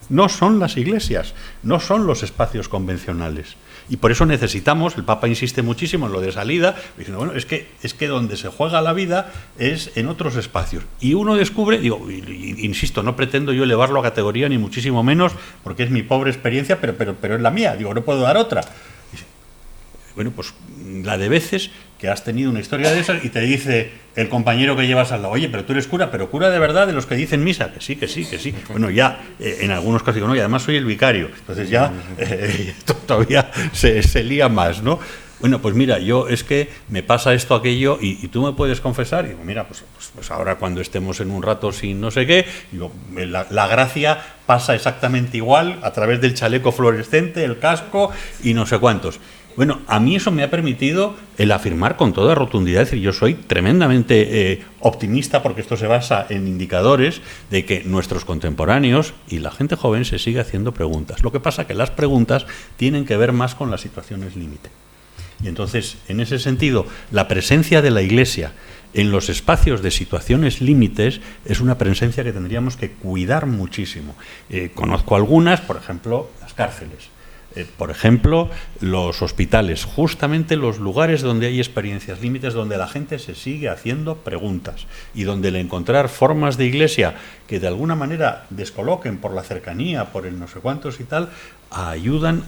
no son las iglesias, no son los espacios convencionales. Y por eso necesitamos, el Papa insiste muchísimo en lo de salida, diciendo, bueno, es que donde se juega la vida es en otros espacios. Y uno descubre, digo, insisto, no pretendo yo elevarlo a categoría, ni muchísimo menos, porque es mi pobre experiencia, pero es la mía, digo, no puedo dar otra. Bueno, pues la de veces que has tenido una historia de esas y te dice el compañero que llevas al lado, oye, pero tú eres cura, pero cura de verdad, de los que dicen misa, que sí, que sí, que sí. Bueno, ya en algunos casos digo, no, y además soy el vicario, entonces ya todavía se lía más, ¿no? Bueno, pues mira, yo es que me pasa esto, aquello, y tú me puedes confesar. Y digo, mira, pues ahora cuando estemos en un rato sin no sé qué, digo, la gracia pasa exactamente igual a través del chaleco fluorescente, el casco y no sé cuántos. Bueno, a mí eso me ha permitido el afirmar con toda rotundidad, es decir, yo soy tremendamente optimista, porque esto se basa en indicadores de que nuestros contemporáneos y la gente joven se sigue haciendo preguntas. Lo que pasa es que las preguntas tienen que ver más con las situaciones límite. Y entonces, en ese sentido, la presencia de la Iglesia en los espacios de situaciones límites es una presencia que tendríamos que cuidar muchísimo. Conozco algunas, por ejemplo, las cárceles. Por ejemplo, los hospitales, justamente los lugares donde hay experiencias límites, donde la gente se sigue haciendo preguntas y donde el encontrar formas de iglesia que de alguna manera descoloquen por la cercanía, por el no sé cuántos y tal, ayudan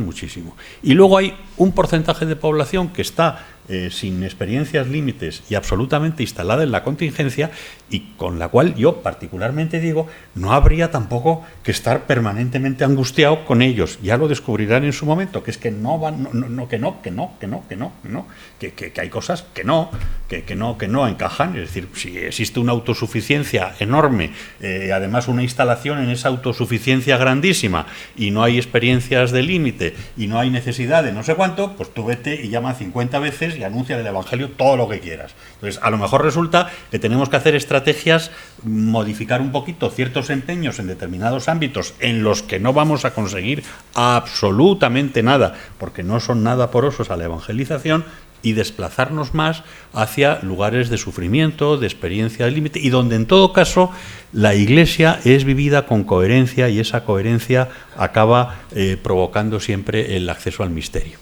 muchísimo. Y luego hay un porcentaje de población que está sin experiencias límites y absolutamente instalada en la contingencia, y con la cual yo particularmente digo, no habría tampoco que estar permanentemente angustiado con ellos. Ya lo descubrirán en su momento, que es que no van, que hay cosas que no encajan. Es decir, si existe una autosuficiencia enorme, además una instalación en esa autosuficiencia grandísima, y no hay experiencias de límite y no hay necesidad de no sé cuánto, pues tú vete y llama 50 veces y anuncia el Evangelio todo lo que quieras. Entonces, a lo mejor resulta que tenemos que hacer estrategias, modificar un poquito ciertos empeños en determinados ámbitos en los que no vamos a conseguir absolutamente nada, porque no son nada porosos a la evangelización, y desplazarnos más hacia lugares de sufrimiento, de experiencia de límite, y donde en todo caso la Iglesia es vivida con coherencia, y esa coherencia acaba provocando siempre el acceso al misterio.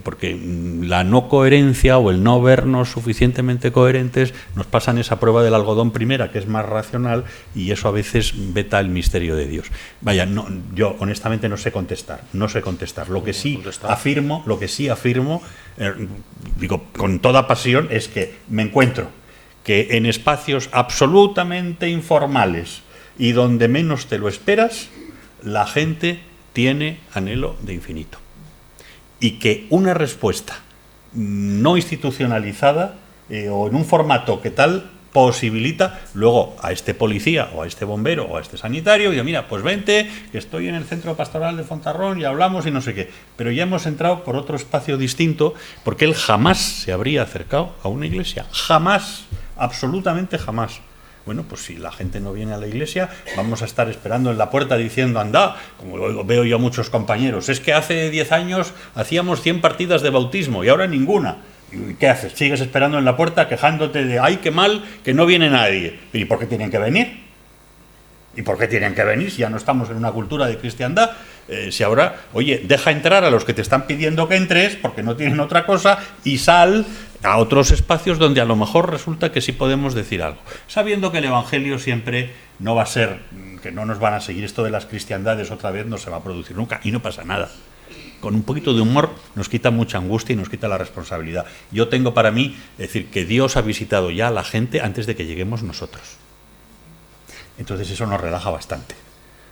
Porque la no coherencia o el no vernos suficientemente coherentes nos pasan esa prueba del algodón primera, que es más racional, y eso a veces veta el misterio de Dios. Vaya, no, yo honestamente no sé contestar. Lo que sí afirmo, digo con toda pasión, es que me encuentro que en espacios absolutamente informales y donde menos te lo esperas, la gente tiene anhelo de infinito. Y que una respuesta no institucionalizada o en un formato que tal posibilita luego a este policía o a este bombero o a este sanitario, y mira, pues vente, que estoy en el centro pastoral de Fontarrón y hablamos y no sé qué. Pero ya hemos entrado por otro espacio distinto, porque él jamás se habría acercado a una iglesia. Jamás, absolutamente jamás. Bueno, pues si la gente no viene a la iglesia, vamos a estar esperando en la puerta diciendo, anda, como veo yo a muchos compañeros, es que hace 10 años hacíamos 100 partidas de bautismo y ahora ninguna. ¿Y qué haces? ¿Sigues esperando en la puerta quejándote de, ay, qué mal, que no viene nadie? ¿Y por qué tienen que venir? ¿Y por qué tienen que venir si ya no estamos en una cultura de cristiandad? Si ahora, oye, deja entrar a los que te están pidiendo que entres porque no tienen otra cosa y sal a otros espacios donde a lo mejor resulta que sí podemos decir algo. Sabiendo que el Evangelio siempre no va a ser, que no nos van a seguir esto de las cristiandades otra vez, no se va a producir nunca y no pasa nada. Con un poquito de humor nos quita mucha angustia y nos quita la responsabilidad. Yo tengo para mí decir que Dios ha visitado ya a la gente antes de que lleguemos nosotros. Entonces eso nos relaja bastante.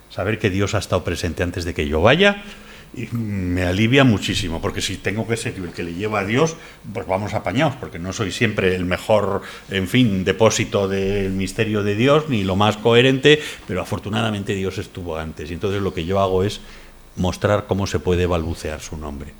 Saber que Dios ha estado presente antes de que yo vaya me alivia muchísimo, porque si tengo que ser el que le lleva a Dios, pues vamos apañados, porque no soy siempre el mejor, en fin, depósito del misterio de Dios, ni lo más coherente, pero afortunadamente Dios estuvo antes. Y entonces lo que yo hago es mostrar cómo se puede balbucear su nombre.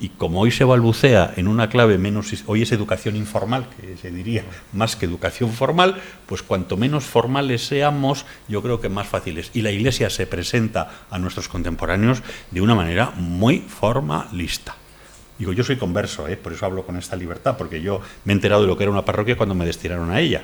Y como hoy se balbucea en una clave menos, hoy es educación informal, que se diría más que educación formal, pues cuanto menos formales seamos, yo creo que más fáciles. Y la Iglesia se presenta a nuestros contemporáneos de una manera muy formalista. Digo, yo soy converso, por eso hablo con esta libertad, porque yo me he enterado de lo que era una parroquia cuando me destinaron a ella.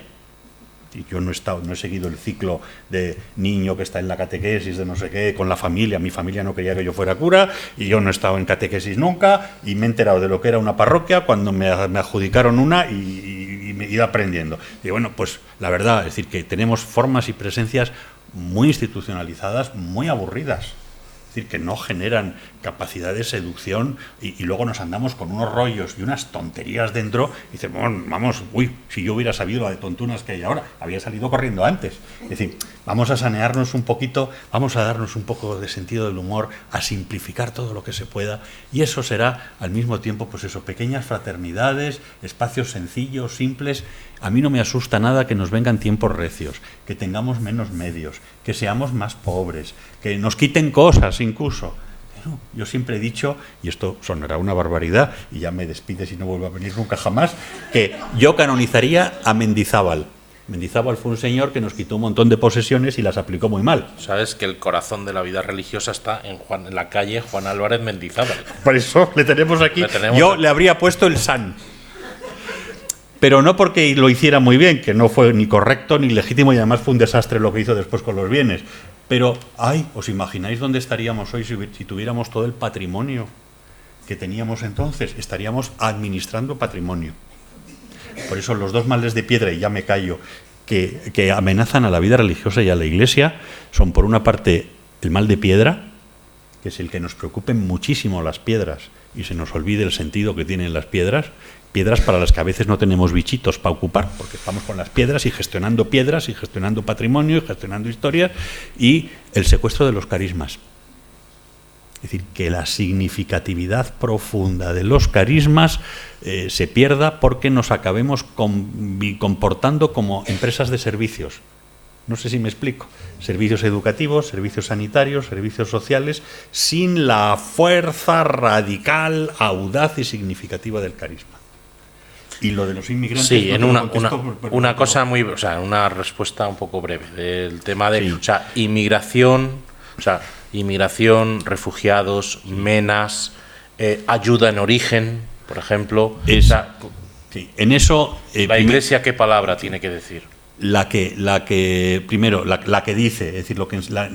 Y yo no he seguido el ciclo de niño que está en la catequesis de no sé qué, con la familia. Mi familia no quería que yo fuera cura y yo no he estado en catequesis nunca y me he enterado de lo que era una parroquia cuando me adjudicaron una y me he ido aprendiendo. Y bueno, pues la verdad, es decir, que tenemos formas y presencias muy institucionalizadas, muy aburridas. Es decir, que no generan capacidad de seducción y luego nos andamos con unos rollos y unas tonterías dentro y dices, bueno, vamos, si yo hubiera sabido la de tontunas que hay ahora, había salido corriendo antes. Es decir, vamos a sanearnos un poquito, vamos a darnos un poco de sentido del humor, a simplificar todo lo que se pueda y eso será al mismo tiempo, pues eso, pequeñas fraternidades, espacios sencillos, simples. A mí no me asusta nada que nos vengan tiempos recios, que tengamos menos medios, que seamos más pobres, que nos quiten cosas incluso. Pero yo siempre he dicho, y esto sonará una barbaridad, y ya me despides y no vuelvo a venir nunca jamás, que yo canonizaría a Mendizábal. Mendizábal fue un señor que nos quitó un montón de posesiones y las aplicó muy mal. Sabes que el corazón de la vida religiosa está en la calle Juan Álvarez Mendizábal. Por eso le tenemos aquí. Le habría puesto el San. Pero no porque lo hiciera muy bien, que no fue ni correcto ni legítimo y además fue un desastre lo que hizo después con los bienes. Pero, ¿os imagináis dónde estaríamos hoy si tuviéramos todo el patrimonio que teníamos entonces? Estaríamos administrando patrimonio. Por eso los dos males de piedra, y ya me callo, que amenazan a la vida religiosa y a la Iglesia son, por una parte, el mal de piedra, que es el que nos preocupen muchísimo las piedras y se nos olvide el sentido que tienen las piedras para las que a veces no tenemos bichitos para ocupar, porque estamos con las piedras y gestionando patrimonio y gestionando historias, y el secuestro de los carismas. Es decir, que la significatividad profunda de los carismas se pierda porque nos acabemos comportando como empresas de servicios. No sé si me explico. Servicios educativos, servicios sanitarios, servicios sociales, sin la fuerza radical, audaz y significativa del carisma. Y lo de los inmigrantes... Sí, en una cosa muy... O sea, una respuesta un poco breve del tema de... Sí. O sea, inmigración, refugiados, menas, ayuda en origen, por ejemplo. Sí, en eso... ¿La Iglesia qué palabra tiene que decir? La que dice, es decir,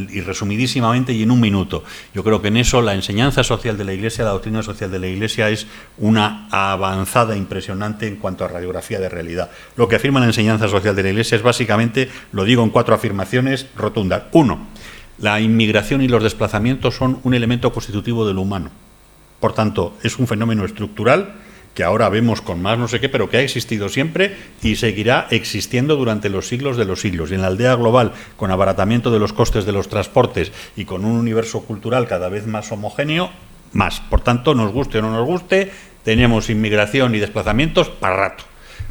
y resumidísimamente y en un minuto, yo creo que en eso la enseñanza social de la Iglesia, la doctrina social de la Iglesia es una avanzada impresionante en cuanto a radiografía de realidad. Lo que afirma la enseñanza social de la Iglesia es básicamente, lo digo en 4 afirmaciones rotundas. 1, la inmigración y los desplazamientos son un elemento constitutivo de lo humano. Por tanto, es un fenómeno estructural que ahora vemos con más no sé qué, pero que ha existido siempre y seguirá existiendo durante los siglos de los siglos. Y en la aldea global, con abaratamiento de los costes de los transportes y con un universo cultural cada vez más homogéneo, más. Por tanto, nos guste o no nos guste, tenemos inmigración y desplazamientos para rato,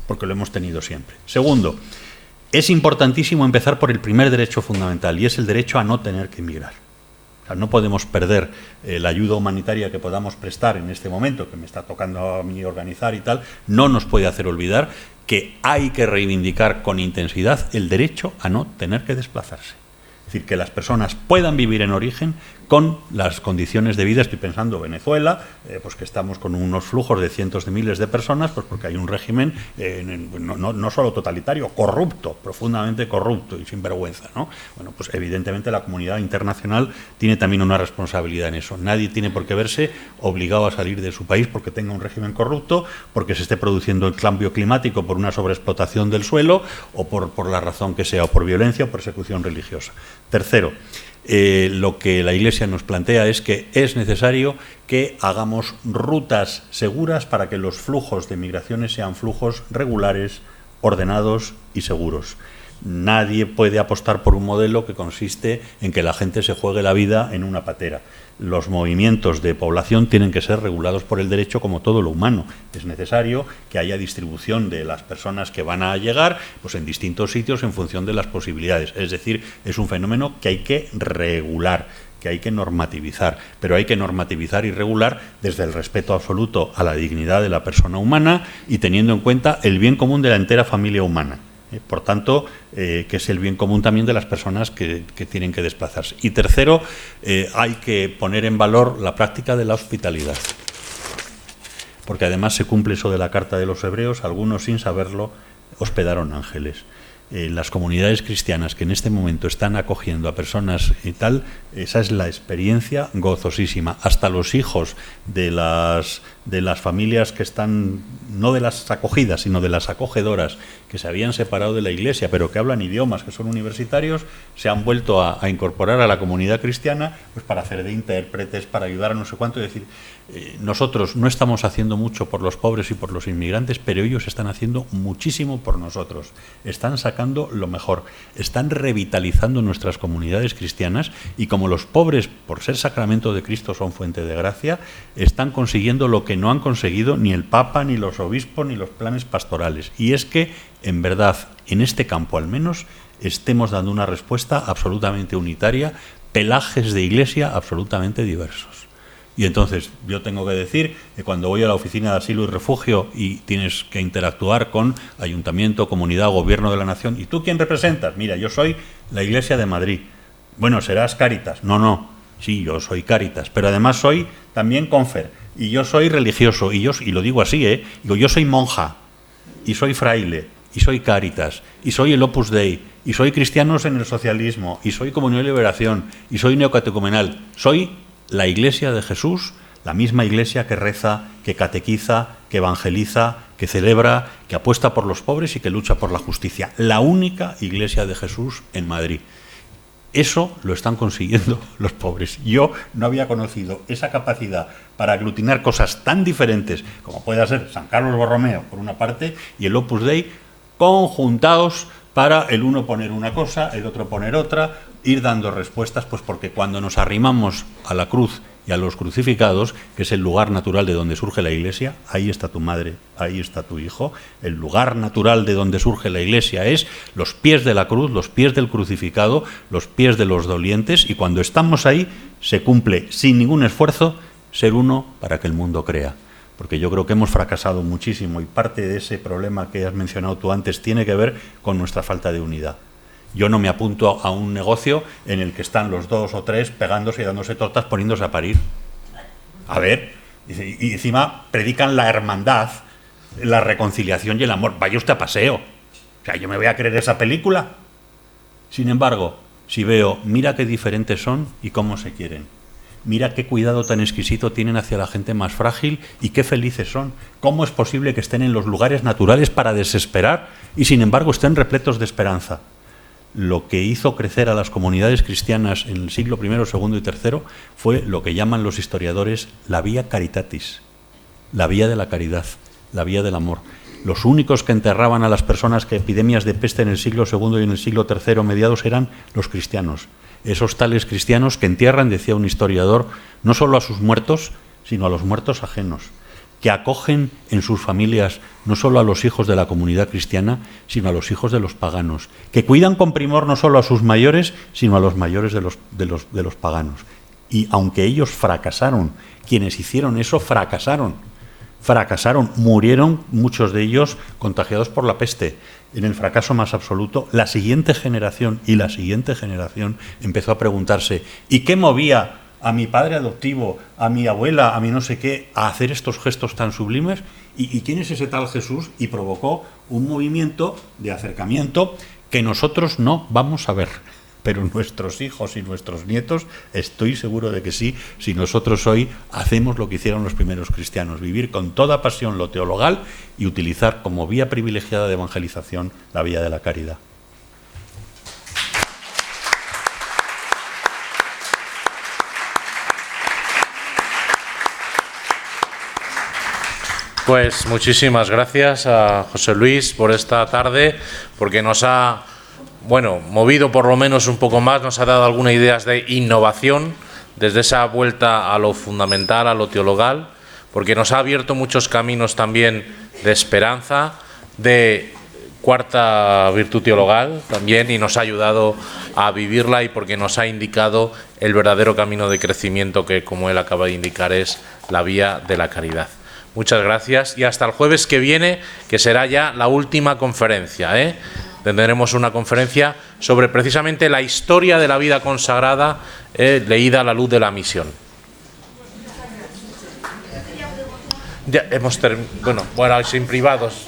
porque lo hemos tenido siempre. Segundo, es importantísimo empezar por el primer derecho fundamental, y es el derecho a no tener que emigrar. O sea, no podemos perder la ayuda humanitaria que podamos prestar en este momento, que me está tocando a mí organizar y tal, no nos puede hacer olvidar que hay que reivindicar con intensidad el derecho a no tener que desplazarse. Es decir, que las personas puedan vivir en origen con las condiciones de vida. Estoy pensando Venezuela, pues que estamos con unos flujos de cientos de miles de personas, pues porque hay un régimen no solo totalitario, corrupto, profundamente corrupto y sin vergüenza, ¿no? Bueno, pues evidentemente la comunidad internacional tiene también una responsabilidad en eso. Nadie tiene por qué verse obligado a salir de su país porque tenga un régimen corrupto, porque se esté produciendo el cambio climático por una sobreexplotación del suelo o por la razón que sea, o por violencia o persecución religiosa. Tercero, lo que la Iglesia nos plantea es que es necesario que hagamos rutas seguras para que los flujos de migraciones sean flujos regulares, ordenados y seguros. Nadie puede apostar por un modelo que consiste en que la gente se juegue la vida en una patera. Los movimientos de población tienen que ser regulados por el derecho como todo lo humano. Es necesario que haya distribución de las personas que van a llegar, pues en distintos sitios en función de las posibilidades. Es decir, es un fenómeno que hay que regular, que hay que normativizar, pero hay que normativizar y regular desde el respeto absoluto a la dignidad de la persona humana y teniendo en cuenta el bien común de la entera familia humana. Por tanto, que es el bien común también de las personas que tienen que desplazarse. Y tercero, hay que poner en valor la práctica de la hospitalidad, porque además se cumple eso de la Carta de los Hebreos. Algunos, sin saberlo, hospedaron ángeles. Las comunidades cristianas que en este momento están acogiendo a personas y tal, esa es la experiencia gozosísima. Hasta los hijos de las familias que están, no de las acogidas, sino de las acogedoras, que se habían separado de la Iglesia, pero que hablan idiomas, que son universitarios, se han vuelto a incorporar a la comunidad cristiana, pues para hacer de intérpretes, para ayudar a no sé cuánto. Es decir, nosotros no estamos haciendo mucho por los pobres y por los inmigrantes, pero ellos están haciendo muchísimo por nosotros. Están sacando lo mejor, están revitalizando nuestras comunidades cristianas y como los pobres, por ser sacramento de Cristo, son fuente de gracia, están consiguiendo lo que no han conseguido ni el Papa, ni los obispos, ni los planes pastorales. Y es que, en verdad, en este campo al menos, estemos dando una respuesta absolutamente unitaria, pelajes de Iglesia absolutamente diversos. Y entonces yo tengo que decir que cuando voy a la oficina de asilo y refugio y tienes que interactuar con ayuntamiento, comunidad, gobierno de la nación, ¿y tú quién representas? Mira, yo soy la Iglesia de Madrid. Bueno, serás Cáritas. No, sí, yo soy Cáritas, pero además soy también Confer, y yo soy religioso, y lo digo así, digo, yo soy monja, y soy fraile, y soy Cáritas, y soy el Opus Dei, y soy Cristianos en el Socialismo, y soy Comunión y Liberación, y soy neocatecumenal, soy la Iglesia de Jesús, la misma Iglesia que reza, que catequiza, que evangeliza, que celebra, que apuesta por los pobres y que lucha por la justicia. La única Iglesia de Jesús en Madrid. Eso lo están consiguiendo los pobres. Yo no había conocido esa capacidad para aglutinar cosas tan diferentes como pueda ser San Carlos Borromeo, por una parte, y el Opus Dei, conjuntados para el uno poner una cosa, el otro poner otra, ir dando respuestas, pues porque cuando nos arrimamos a la cruz y a los crucificados, que es el lugar natural de donde surge la Iglesia, ahí está tu madre, ahí está tu hijo, el lugar natural de donde surge la Iglesia es los pies de la cruz, los pies del crucificado, los pies de los dolientes, y cuando estamos ahí se cumple sin ningún esfuerzo ser uno para que el mundo crea. Porque yo creo que hemos fracasado muchísimo y parte de ese problema que has mencionado tú antes tiene que ver con nuestra falta de unidad. Yo no me apunto a un negocio en el que están los dos o tres pegándose y dándose tortas poniéndose a parir. A ver, y encima predican la hermandad, la reconciliación y el amor. Vaya usted a paseo. O sea, ¿yo me voy a creer esa película? Sin embargo, si veo, mira qué diferentes son y cómo se quieren. Mira qué cuidado tan exquisito tienen hacia la gente más frágil y qué felices son. ¿Cómo es posible que estén en los lugares naturales para desesperar y sin embargo estén repletos de esperanza? Lo que hizo crecer a las comunidades cristianas en el siglo I, II y III fue lo que llaman los historiadores la vía caritatis, la vía de la caridad, la vía del amor. Los únicos que enterraban a las personas que epidemias de peste en el siglo II y en el siglo III mediados eran los cristianos. Esos tales cristianos que entierran, decía un historiador, no solo a sus muertos, sino a los muertos ajenos, que acogen en sus familias no solo a los hijos de la comunidad cristiana, sino a los hijos de los paganos, que cuidan con primor no solo a sus mayores, sino a los mayores de los paganos. Y aunque ellos fracasaron, quienes hicieron eso fracasaron, murieron muchos de ellos contagiados por la peste. En el fracaso más absoluto, la siguiente generación empezó a preguntarse, ¿y qué movía a mi padre adoptivo, a mi abuela, a mi no sé qué, a hacer estos gestos tan sublimes. ¿Y quién es ese tal Jesús? Y provocó un movimiento de acercamiento que nosotros no vamos a ver, pero nuestros hijos y nuestros nietos, estoy seguro de que sí, si nosotros hoy hacemos lo que hicieron los primeros cristianos, vivir con toda pasión lo teologal y utilizar como vía privilegiada de evangelización la vía de la caridad. Pues muchísimas gracias a José Luis por esta tarde, porque nos ha, movido por lo menos un poco más, nos ha dado algunas ideas de innovación desde esa vuelta a lo fundamental, a lo teologal, porque nos ha abierto muchos caminos también de esperanza, de cuarta virtud teologal también, y nos ha ayudado a vivirla, y porque nos ha indicado el verdadero camino de crecimiento que, como él acaba de indicar, es la vía de la caridad. Muchas gracias y hasta el jueves que viene, que será ya la última conferencia, Tendremos una conferencia sobre precisamente la historia de la vida consagrada, leída a la luz de la misión. Ya hemos terminado, sin privados.